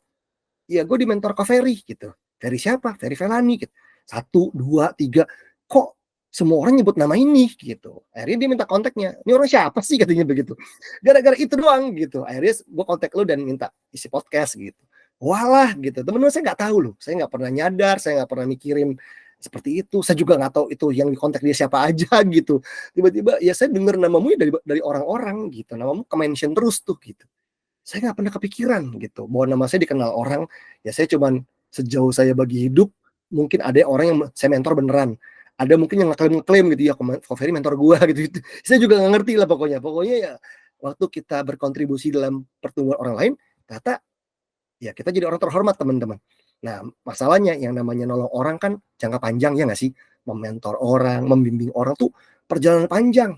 "Ya gue di mentor Kak Ferry," gitu. "Ferry siapa?" "Ferry Felani," gitu. 1, 2, 3, "Kok semua orang nyebut nama ini?" Gitu. Akhirnya dia minta kontaknya. "Ini orang siapa sih?" Katanya begitu. "Gara-gara itu doang," gitu. Akhirnya gue kontak lu dan minta isi podcast gitu. Walah gitu, temen-temen saya nggak tahu loh. Saya nggak pernah nyadar, saya nggak pernah mikirin seperti itu. Saya juga nggak tahu itu yang dikontak dia siapa aja gitu. Tiba-tiba ya saya dengar namamu dari orang-orang gitu. Namamu ke-mention terus tuh gitu. Saya nggak pernah kepikiran gitu bahwa nama saya dikenal orang, ya saya cuman sejauh saya bagi hidup, mungkin ada orang yang saya mentor beneran, ada mungkin yang ngeklaim gitu ya, "Ko Ferry mentor gua," gitu. Saya juga nggak ngerti lah pokoknya. Pokoknya ya waktu kita berkontribusi dalam pertumbuhan orang lain, ternyata ya kita jadi orang terhormat teman-teman. Nah, masalahnya yang namanya nolong orang kan jangka panjang ya nggak sih? Mementor orang, membimbing orang tuh perjalanan panjang.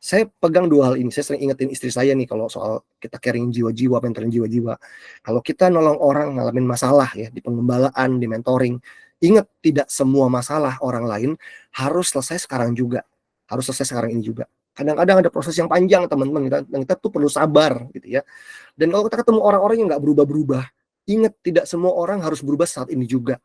Saya pegang 2 hal ini, saya sering ingetin istri saya nih kalau soal kita caring jiwa-jiwa, mentoring jiwa-jiwa. Kalau kita nolong orang ngalamin masalah ya, di pengembalaan, di mentoring, ingat tidak semua masalah orang lain harus selesai sekarang juga, harus selesai sekarang ini juga. Kadang-kadang ada proses yang panjang teman-teman, dan kita tuh perlu sabar gitu ya. Dan kalau kita ketemu orang-orang yang nggak berubah-berubah, ingat tidak semua orang harus berubah saat ini juga.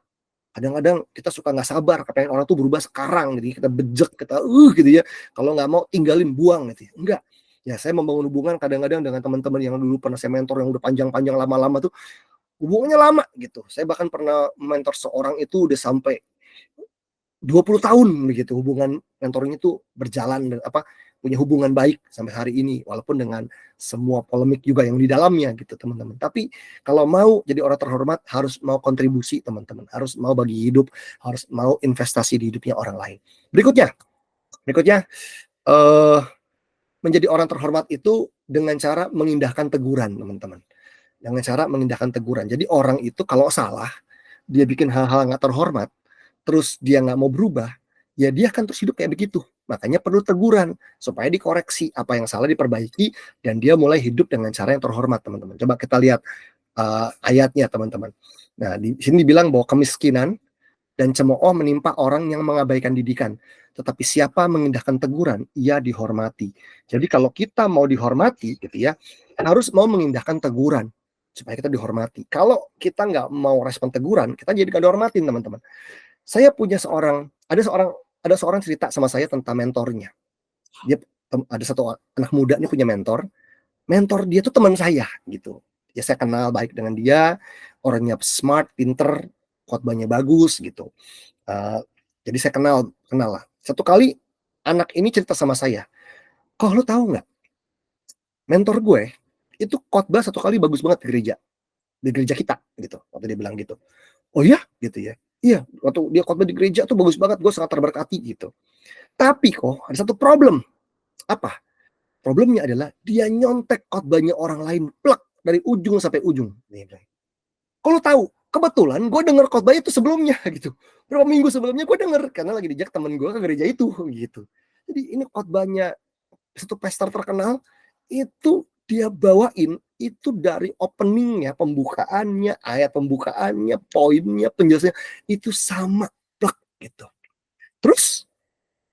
Kadang-kadang kita suka nggak sabar, kepengen orang tuh berubah sekarang, jadi kita bejek, kita gitu ya, kalau nggak mau tinggalin, buang gitu ya. Enggak, ya saya membangun hubungan kadang-kadang dengan teman-teman yang dulu pernah saya mentor yang udah panjang-panjang lama-lama tuh, hubungannya lama gitu. Saya bahkan pernah mentor seorang itu udah sampai 20 tahun begitu, hubungan mentoring itu berjalan dan punya hubungan baik sampai hari ini, walaupun dengan semua polemik juga yang di dalamnya gitu teman-teman. Tapi kalau mau jadi orang terhormat harus mau kontribusi teman-teman, harus mau bagi hidup, harus mau investasi di hidupnya orang lain. Berikutnya, berikutnya eh menjadi orang terhormat itu dengan cara mengindahkan teguran teman-teman. Dengan cara mengindahkan teguran. Jadi orang itu kalau salah, dia bikin hal-hal nggak terhormat, terus dia nggak mau berubah, ya dia akan terus hidup kayak begitu. Makanya perlu teguran supaya dikoreksi, apa yang salah diperbaiki, dan dia mulai hidup dengan cara yang terhormat teman-teman. Coba kita lihat ayatnya teman-teman. Nah di sini dibilang bahwa kemiskinan dan cemooh menimpa orang yang mengabaikan didikan. Tetapi siapa mengindahkan teguran, ia dihormati. Jadi kalau kita mau dihormati gitu ya, harus mau mengindahkan teguran supaya kita dihormati. Kalau kita nggak mau respon teguran, kita jadi nggak dihormatin teman-teman. Saya punya ada seorang cerita sama saya tentang mentornya. Dia ada satu anak muda ini punya mentor dia tuh teman saya gitu. Ya saya kenal baik dengan dia, orangnya smart, pinter, khotbahnya bagus gitu. Uh, jadi saya kenal lah. Satu kali anak ini cerita sama saya, kok lu tahu nggak? Mentor gue itu khotbah satu kali bagus banget di gereja kita gitu. Waktu dia bilang gitu. Oh ya, gitu ya. Iya, waktu dia khotbah di gereja tuh bagus banget, gue sangat terberkati gitu. Tapi kok ada satu problem. Apa? Problemnya adalah dia nyontek khotbahnya orang lain, plek dari ujung sampai ujung. Kalau tahu, kebetulan gue denger khotbahnya itu sebelumnya gitu. Berapa minggu sebelumnya gue denger karena lagi dijak temen gue ke gereja itu gitu. Jadi ini khotbahnya satu pastor terkenal itu dia bawain itu dari openingnya, pembukaannya, ayat pembukaannya, poinnya, penjelasannya itu sama plek gitu. Terus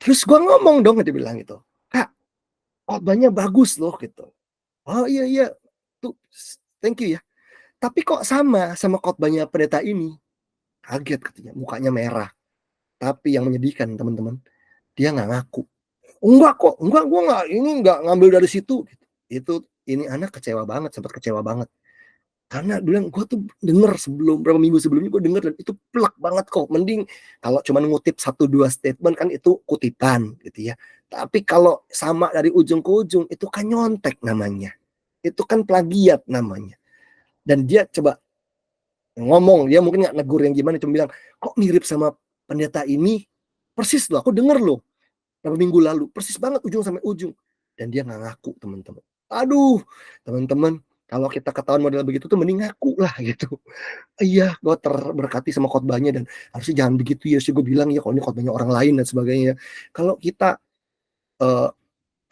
terus gue ngomong dong, dia bilang gitu, kak khotbahnya bagus loh gitu. Oh iya iya, tuh thank you ya. Tapi kok sama khotbahnya pendeta ini? Kaget katanya, mukanya merah. Tapi yang menyedihkan teman-teman, dia nggak ngaku. Enggak kok, enggak, gue nggak, ini nggak ngambil dari situ. Itu ini anak kecewa banget, sempat kecewa banget. Karena bilang gue tuh denger berapa minggu sebelumnya gue denger dan itu plek banget kok. Mending kalau cuma ngutip 1-2 statement kan itu kutipan gitu ya. Tapi kalau sama dari ujung ke ujung itu kan nyontek namanya. Itu kan plagiat namanya. Dan dia coba ngomong, dia mungkin nggak negur yang gimana, cuma bilang kok mirip sama pendeta ini, persis loh, aku denger loh beberapa minggu lalu, persis banget ujung sampai ujung, dan dia nggak ngaku teman-teman. Aduh teman-teman, kalau kita ketahuan model begitu tuh mending ngaku lah gitu. Iya, gue terberkati sama khotbahnya dan harusnya jangan begitu ya, sih gue bilang ya kalau ini khotbahnya orang lain dan sebagainya. Kalau kita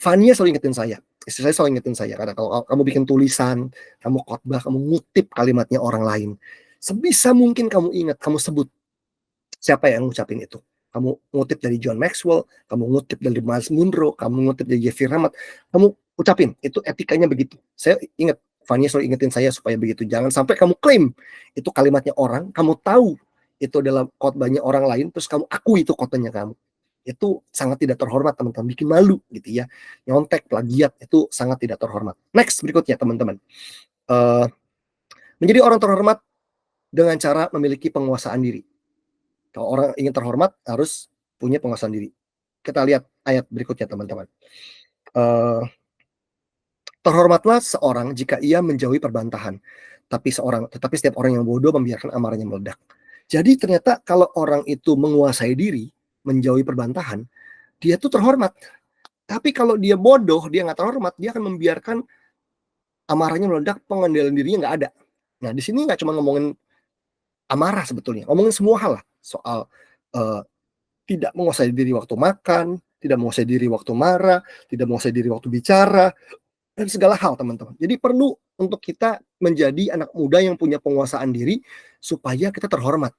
Fania selalu ingetin saya, istri saya selalu ingetin saya, karena kalau kamu bikin tulisan, kamu khotbah, kamu ngutip kalimatnya orang lain, sebisa mungkin kamu ingat, kamu sebut siapa yang ngucapin itu. Kamu ngutip dari John Maxwell, kamu ngutip dari Miles Munro, kamu ngutip dari Jeffrey Rahmat, kamu ucapin, itu etikanya begitu. Saya ingat, Fania selalu ingetin saya supaya begitu. Jangan sampai kamu klaim itu kalimatnya orang, kamu tahu itu adalah khotbahnya orang lain, terus kamu akui itu khotbahnya kamu. Itu sangat tidak terhormat teman-teman, bikin malu gitu ya. Nyontek, plagiat, itu sangat tidak terhormat. Next, berikutnya teman-teman. Menjadi orang terhormat dengan cara memiliki penguasaan diri. Kalau orang ingin terhormat harus punya penguasaan diri. Kita lihat ayat berikutnya teman-teman. Terhormatlah seorang jika ia menjauhi perbantahan, tetapi setiap orang yang bodoh membiarkan amarahnya meledak. Jadi ternyata kalau orang itu menguasai diri, menjauhi perbantahan, dia tuh terhormat. Tapi kalau dia bodoh, dia nggak terhormat, dia akan membiarkan amarahnya meledak, pengendalian dirinya nggak ada. Nah di sini nggak cuma ngomongin amarah sebetulnya, ngomongin semua hal lah, soal tidak menguasai diri waktu makan, tidak menguasai diri waktu marah, tidak menguasai diri waktu bicara, dan segala hal teman-teman. Jadi perlu untuk kita menjadi anak muda yang punya penguasaan diri supaya kita terhormat.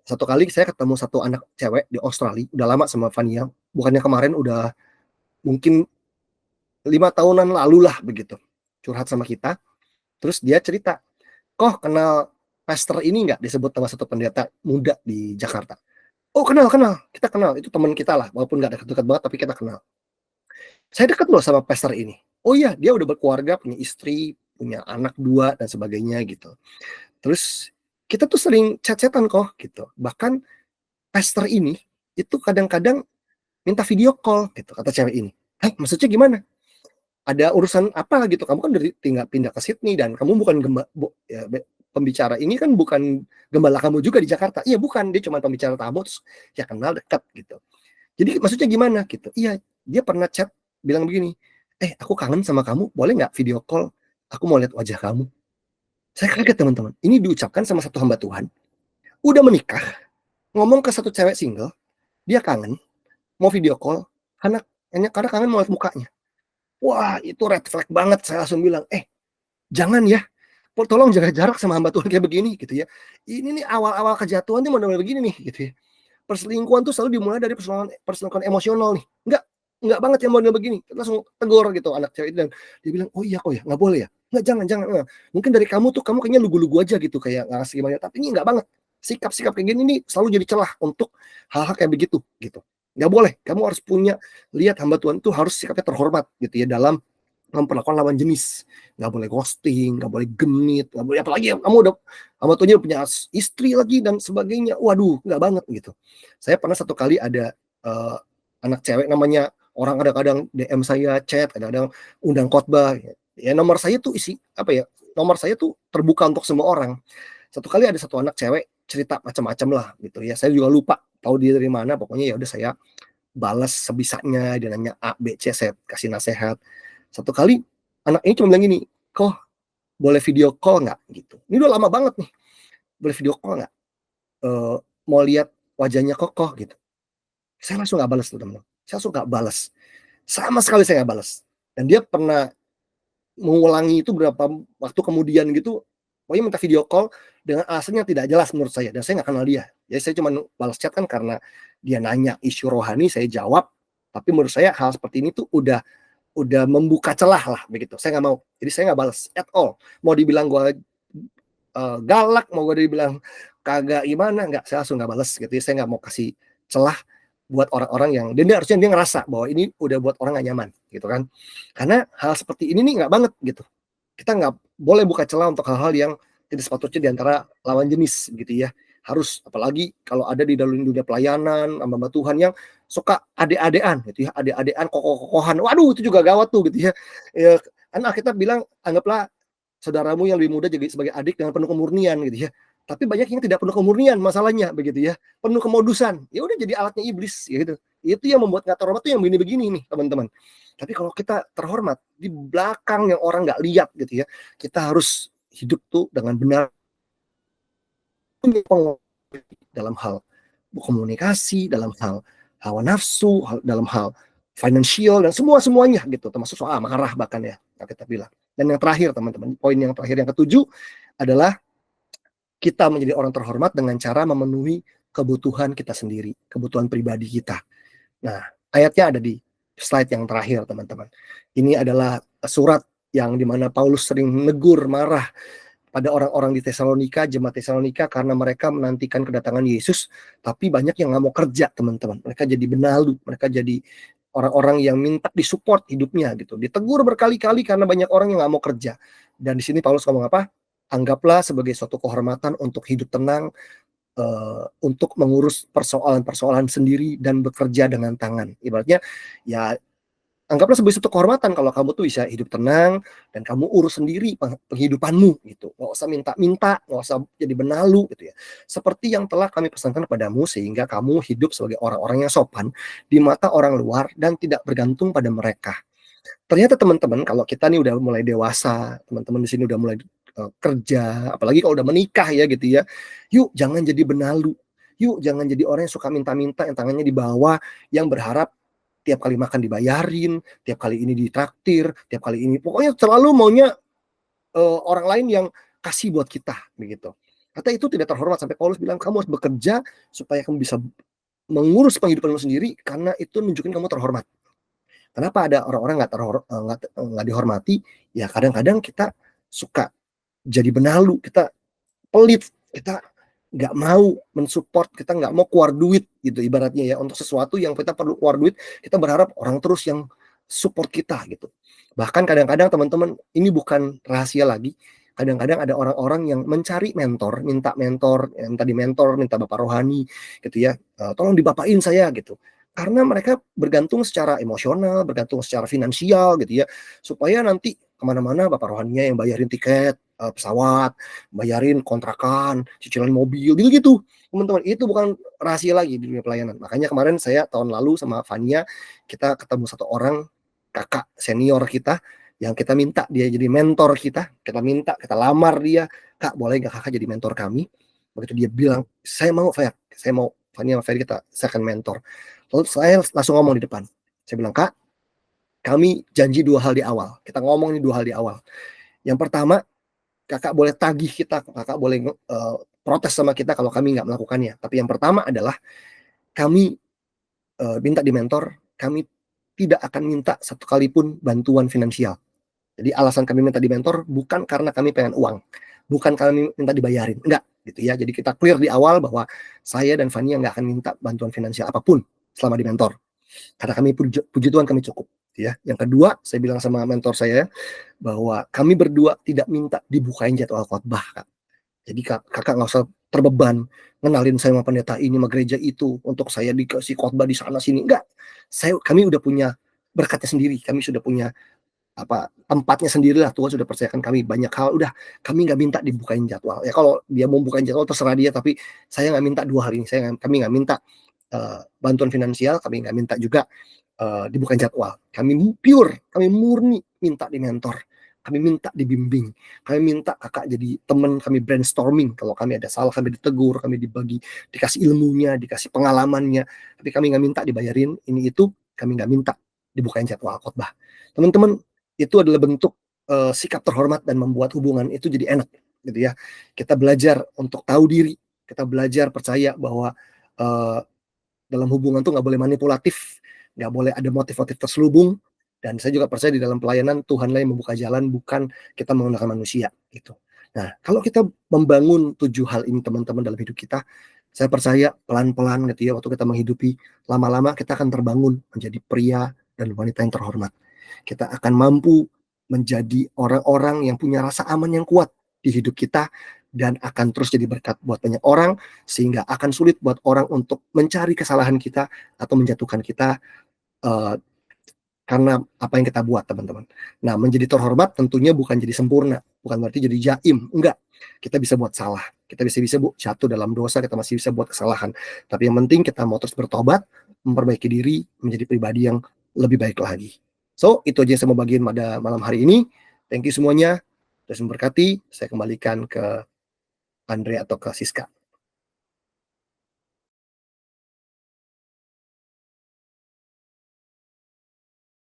Satu kali saya ketemu satu anak cewek di Australia, udah lama sama Fania, bukannya kemarin, udah mungkin 5 tahunan lalu lah begitu, curhat sama kita. Terus dia cerita, "Kok kenal pastor ini nggak?" Disebut sama satu pendeta muda di Jakarta. "Oh kenal, kenal, kita kenal, itu teman kita lah, walaupun nggak dekat-dekat banget tapi kita kenal. Saya dekat loh sama pastor ini." "Oh iya, dia udah berkeluarga, punya istri, punya anak 2 dan sebagainya gitu. Terus kita tuh sering chat-chatan kok gitu. Bahkan pastor ini itu kadang-kadang minta video call gitu," kata cewek ini. "Hah, maksudnya gimana? Ada urusan apa gitu? Kamu kan dari tinggal pindah ke Sydney dan kamu bukan pembicara ini kan bukan gembala kamu juga di Jakarta." "Iya bukan, dia cuma pembicara tamu, terus ya kenal dekat gitu." "Jadi maksudnya gimana?" gitu. "Iya, dia pernah chat bilang begini, aku kangen sama kamu, boleh nggak video call? Aku mau lihat wajah kamu." Saya kaget teman-teman. Ini diucapkan sama satu hamba Tuhan, udah menikah, ngomong ke satu cewek single, dia kangen, mau video call, karena kangen mau lihat mukanya. Wah, itu red flag banget. Saya langsung bilang, jangan ya, tolong jaga jarak sama hamba Tuhan kayak begini gitu ya. Ini nih awal-awal kejatuhan nih model begini nih gitu ya. Perselingkuhan tuh selalu dimulai dari perselingkuhan emosional nih. Enggak banget yang model begini. Langsung tegur gitu anak cewek itu dan dia bilang, "Oh iya kok ya, nggak boleh ya?" "Nggak, jangan jangan, mungkin dari kamu tuh kamu kayaknya lugu-lugu aja gitu kayak nggak ngasih gimana, tapi ini nggak banget. Sikap-sikap kayak gini nih selalu jadi celah untuk hal-hal kayak begitu gitu. Nggak boleh, kamu harus punya lihat hamba Tuhan tuh harus sikapnya terhormat gitu ya dalam memperlakukan lawan jenis. Nggak boleh ghosting, nggak boleh genit, nggak boleh apalagi kamu udah hamba Tuhannya punya istri lagi dan sebagainya. Waduh, nggak banget gitu." Saya pernah satu kali ada anak cewek namanya, orang kadang-kadang DM saya, chat, kadang-kadang undang khotbah. Ya nomor saya tuh nomor saya tuh terbuka untuk semua orang. Satu kali ada satu anak cewek cerita macam-macam lah gitu ya. Saya juga lupa tahu dia dari mana. Pokoknya ya udah saya balas sebisanya. Dia nanya A, B, C, saya kasih nasihat. Satu kali anak ini cuma bilang gini, "Kok boleh video call nggak?" gitu. Ini udah lama banget nih. "Boleh video call nggak? Mau lihat wajahnya Kokoh," gitu. Saya langsung nggak balas tuh teman-teman. Saya langsung nggak balas. Sama sekali saya nggak balas. Dan dia pernah mengulangi itu berapa waktu kemudian gitu, pokoknya minta video call dengan alasan yang tidak jelas menurut saya, dan saya nggak kenal dia. Jadi saya cuma balas chat kan karena dia nanya isu rohani, saya jawab. Tapi menurut saya hal seperti ini tuh udah membuka celah lah begitu. Saya nggak mau. Jadi saya nggak balas at all. Mau dibilang gue galak, mau gue dibilang kagak gimana, nggak, saya langsung nggak balas gitu ya. Saya nggak mau kasih celah buat orang-orang yang dia harusnya dia ngerasa bahwa ini udah buat orang nggak nyaman gitu kan. Karena hal seperti ini nih nggak banget gitu. Kita nggak boleh buka celah untuk hal-hal yang tidak sepatutnya di antara lawan jenis gitu ya. Harus, apalagi kalau ada di dalam dunia pelayanan hamba Tuhan yang suka ade-adean gitu ya, ade-adean, kokoh-kokohan. Waduh, itu juga gawat tuh gitu ya. Ya, kan Alkitab bilang anggaplah saudaramu yang lebih muda jadi sebagai adik dengan penuh kemurnian gitu ya. Tapi banyak yang tidak penuh kemurnian masalahnya begitu ya. Penuh kemodusan. Ya udah jadi alatnya iblis gitu. Itu yang membuat nggak terhormat tuh yang begini-begini nih, teman-teman. Tapi kalau kita terhormat di belakang yang orang nggak lihat gitu ya, kita harus hidup tuh dengan benar dalam hal komunikasi, dalam hal hawa nafsu, dalam hal financial dan semuanya gitu, termasuk soal marah bahkan ya, kita bilang. Dan yang terakhir teman-teman, poin yang terakhir yang ketujuh adalah kita menjadi orang terhormat dengan cara memenuhi kebutuhan kita sendiri, kebutuhan pribadi kita. Nah, ayatnya ada di slide yang terakhir, teman-teman. Ini adalah surat yang dimana Paulus sering negur, marah pada orang-orang di Tesalonika, jemaat Tesalonika, karena mereka menantikan kedatangan Yesus, tapi banyak yang nggak mau kerja, teman-teman. Mereka jadi benalu, mereka jadi orang-orang yang minta disupport hidupnya gitu. Ditegur berkali-kali karena banyak orang yang nggak mau kerja. Dan di sini Paulus ngomong apa? Anggaplah sebagai suatu kehormatan untuk hidup tenang, untuk mengurus persoalan-persoalan sendiri dan bekerja dengan tangan. Ibaratnya ya anggaplah sebagai suatu kehormatan kalau kamu tuh bisa hidup tenang dan kamu urus sendiri penghidupanmu gitu. Nggak usah minta-minta, nggak usah jadi benalu gitu ya. Seperti yang telah kami pesankan kepadamu sehingga kamu hidup sebagai orang-orang yang sopan di mata orang luar dan tidak bergantung pada mereka. Ternyata teman-teman kalau kita nih udah mulai dewasa, teman-teman di sini udah mulai kerja, apalagi kalau udah menikah ya gitu ya. Yuk jangan jadi benalu. Yuk jangan jadi orang yang suka minta-minta, yang tangannya di bawah, yang berharap tiap kali makan dibayarin, tiap kali ini ditraktir, tiap kali ini pokoknya selalu maunya orang lain yang kasih buat kita begitu. Kata itu tidak terhormat, sampai Paulus bilang kamu harus bekerja supaya kamu bisa mengurus penghidupanmu sendiri karena itu nunjukin kamu terhormat. Kenapa ada orang-orang nggak dihormati? Ya kadang-kadang kita suka jadi benalu, kita pelit, kita nggak mau mensupport, kita nggak mau keluar duit gitu ibaratnya ya untuk sesuatu yang kita perlu keluar duit, kita berharap orang terus yang support kita gitu. Bahkan kadang-kadang teman-teman ini bukan rahasia lagi, kadang-kadang ada orang-orang yang mencari mentor, minta mentor, yang tadi mentor, minta bapak rohani gitu ya, tolong dibapain saya gitu. Karena mereka bergantung secara emosional, bergantung secara finansial gitu ya, supaya nanti kemana-mana bapak rohaninya yang bayarin tiket pesawat, bayarin kontrakan, cicilan mobil, gitu-gitu. Teman-teman, itu bukan rahasia lagi di dunia pelayanan. Makanya kemarin saya tahun lalu sama Fania, kita ketemu satu orang, kakak senior kita, yang kita minta dia jadi mentor kita minta, kita lamar dia, Kak boleh gak kakak jadi mentor kami? Begitu dia bilang, saya mau Fer, saya mau Fania sama Ferry saya akan mentor. Lalu saya langsung ngomong di depan, saya bilang, Kak, kami janji 2 hal di awal, kita ngomong nih 2 hal di awal. Yang pertama, kakak boleh tagih kita, kakak boleh protes sama kita kalau kami nggak melakukannya. Tapi yang pertama adalah kami minta di mentor, kami tidak akan minta satu kali pun bantuan finansial. Jadi alasan kami minta di mentor bukan karena kami pengen uang, bukan kami minta dibayarin, enggak gitu ya. Jadi kita clear di awal bahwa saya dan Fania nggak akan minta bantuan finansial apapun selama di mentor. Karena kami puji Tuhan kami cukup. Ya, yang kedua saya bilang sama mentor saya bahwa kami berdua tidak minta dibukain jadwal khotbah, Kak. Jadi kakak nggak usah terbeban ngenalin saya sama pendeta ini sama gereja itu untuk saya dikasih khotbah di sana sini, enggak. Kami udah punya berkatnya sendiri, kami sudah punya tempatnya sendiri lah, Tuhan sudah percayakan kami banyak hal, udah kami nggak minta dibukain jadwal. Ya kalau dia mau bukain jadwal terserah dia, tapi saya nggak minta 2 hal ini. Kami nggak minta bantuan finansial, kami nggak minta juga dibukain jadwal. Kami pure, kami murni minta di mentor, kami minta dibimbing, kami minta kakak jadi teman, kami brainstorming, kalau kami ada salah kami ditegur, kami dikasih ilmunya, dikasih pengalamannya, tapi kami nggak minta dibayarin ini itu, kami nggak minta dibukain jadwal khotbah. Teman-teman, itu adalah bentuk sikap terhormat dan membuat hubungan itu jadi enak gitu ya. Kita belajar untuk tahu diri, kita belajar percaya bahwa dalam hubungan tuh nggak boleh manipulatif, nggak boleh ada motif-motif terselubung, dan saya juga percaya di dalam pelayanan Tuhanlah yang membuka jalan, bukan kita menggunakan manusia gitu. Nah, kalau kita membangun 7 hal ini teman-teman dalam hidup kita, saya percaya pelan-pelan gitu ya, waktu kita menghidupi, lama-lama kita akan terbangun menjadi pria dan wanita yang terhormat. Kita akan mampu menjadi orang-orang yang punya rasa aman yang kuat di hidup kita, dan akan terus jadi berkat buat banyak orang, sehingga akan sulit buat orang untuk mencari kesalahan kita atau menjatuhkan kita karena apa yang kita buat, teman-teman. Nah, menjadi terhormat tentunya bukan jadi sempurna, bukan berarti jadi jaim, enggak. Kita bisa buat salah, kita bisa jatuh dalam dosa, kita masih bisa buat kesalahan. Tapi yang penting kita mau terus bertobat, memperbaiki diri, menjadi pribadi yang lebih baik lagi. So, itu aja yang saya mau bagiin pada malam hari ini. Thank you semuanya. Tuhan memberkati. Saya kembalikan ke Andre atau ke Siska.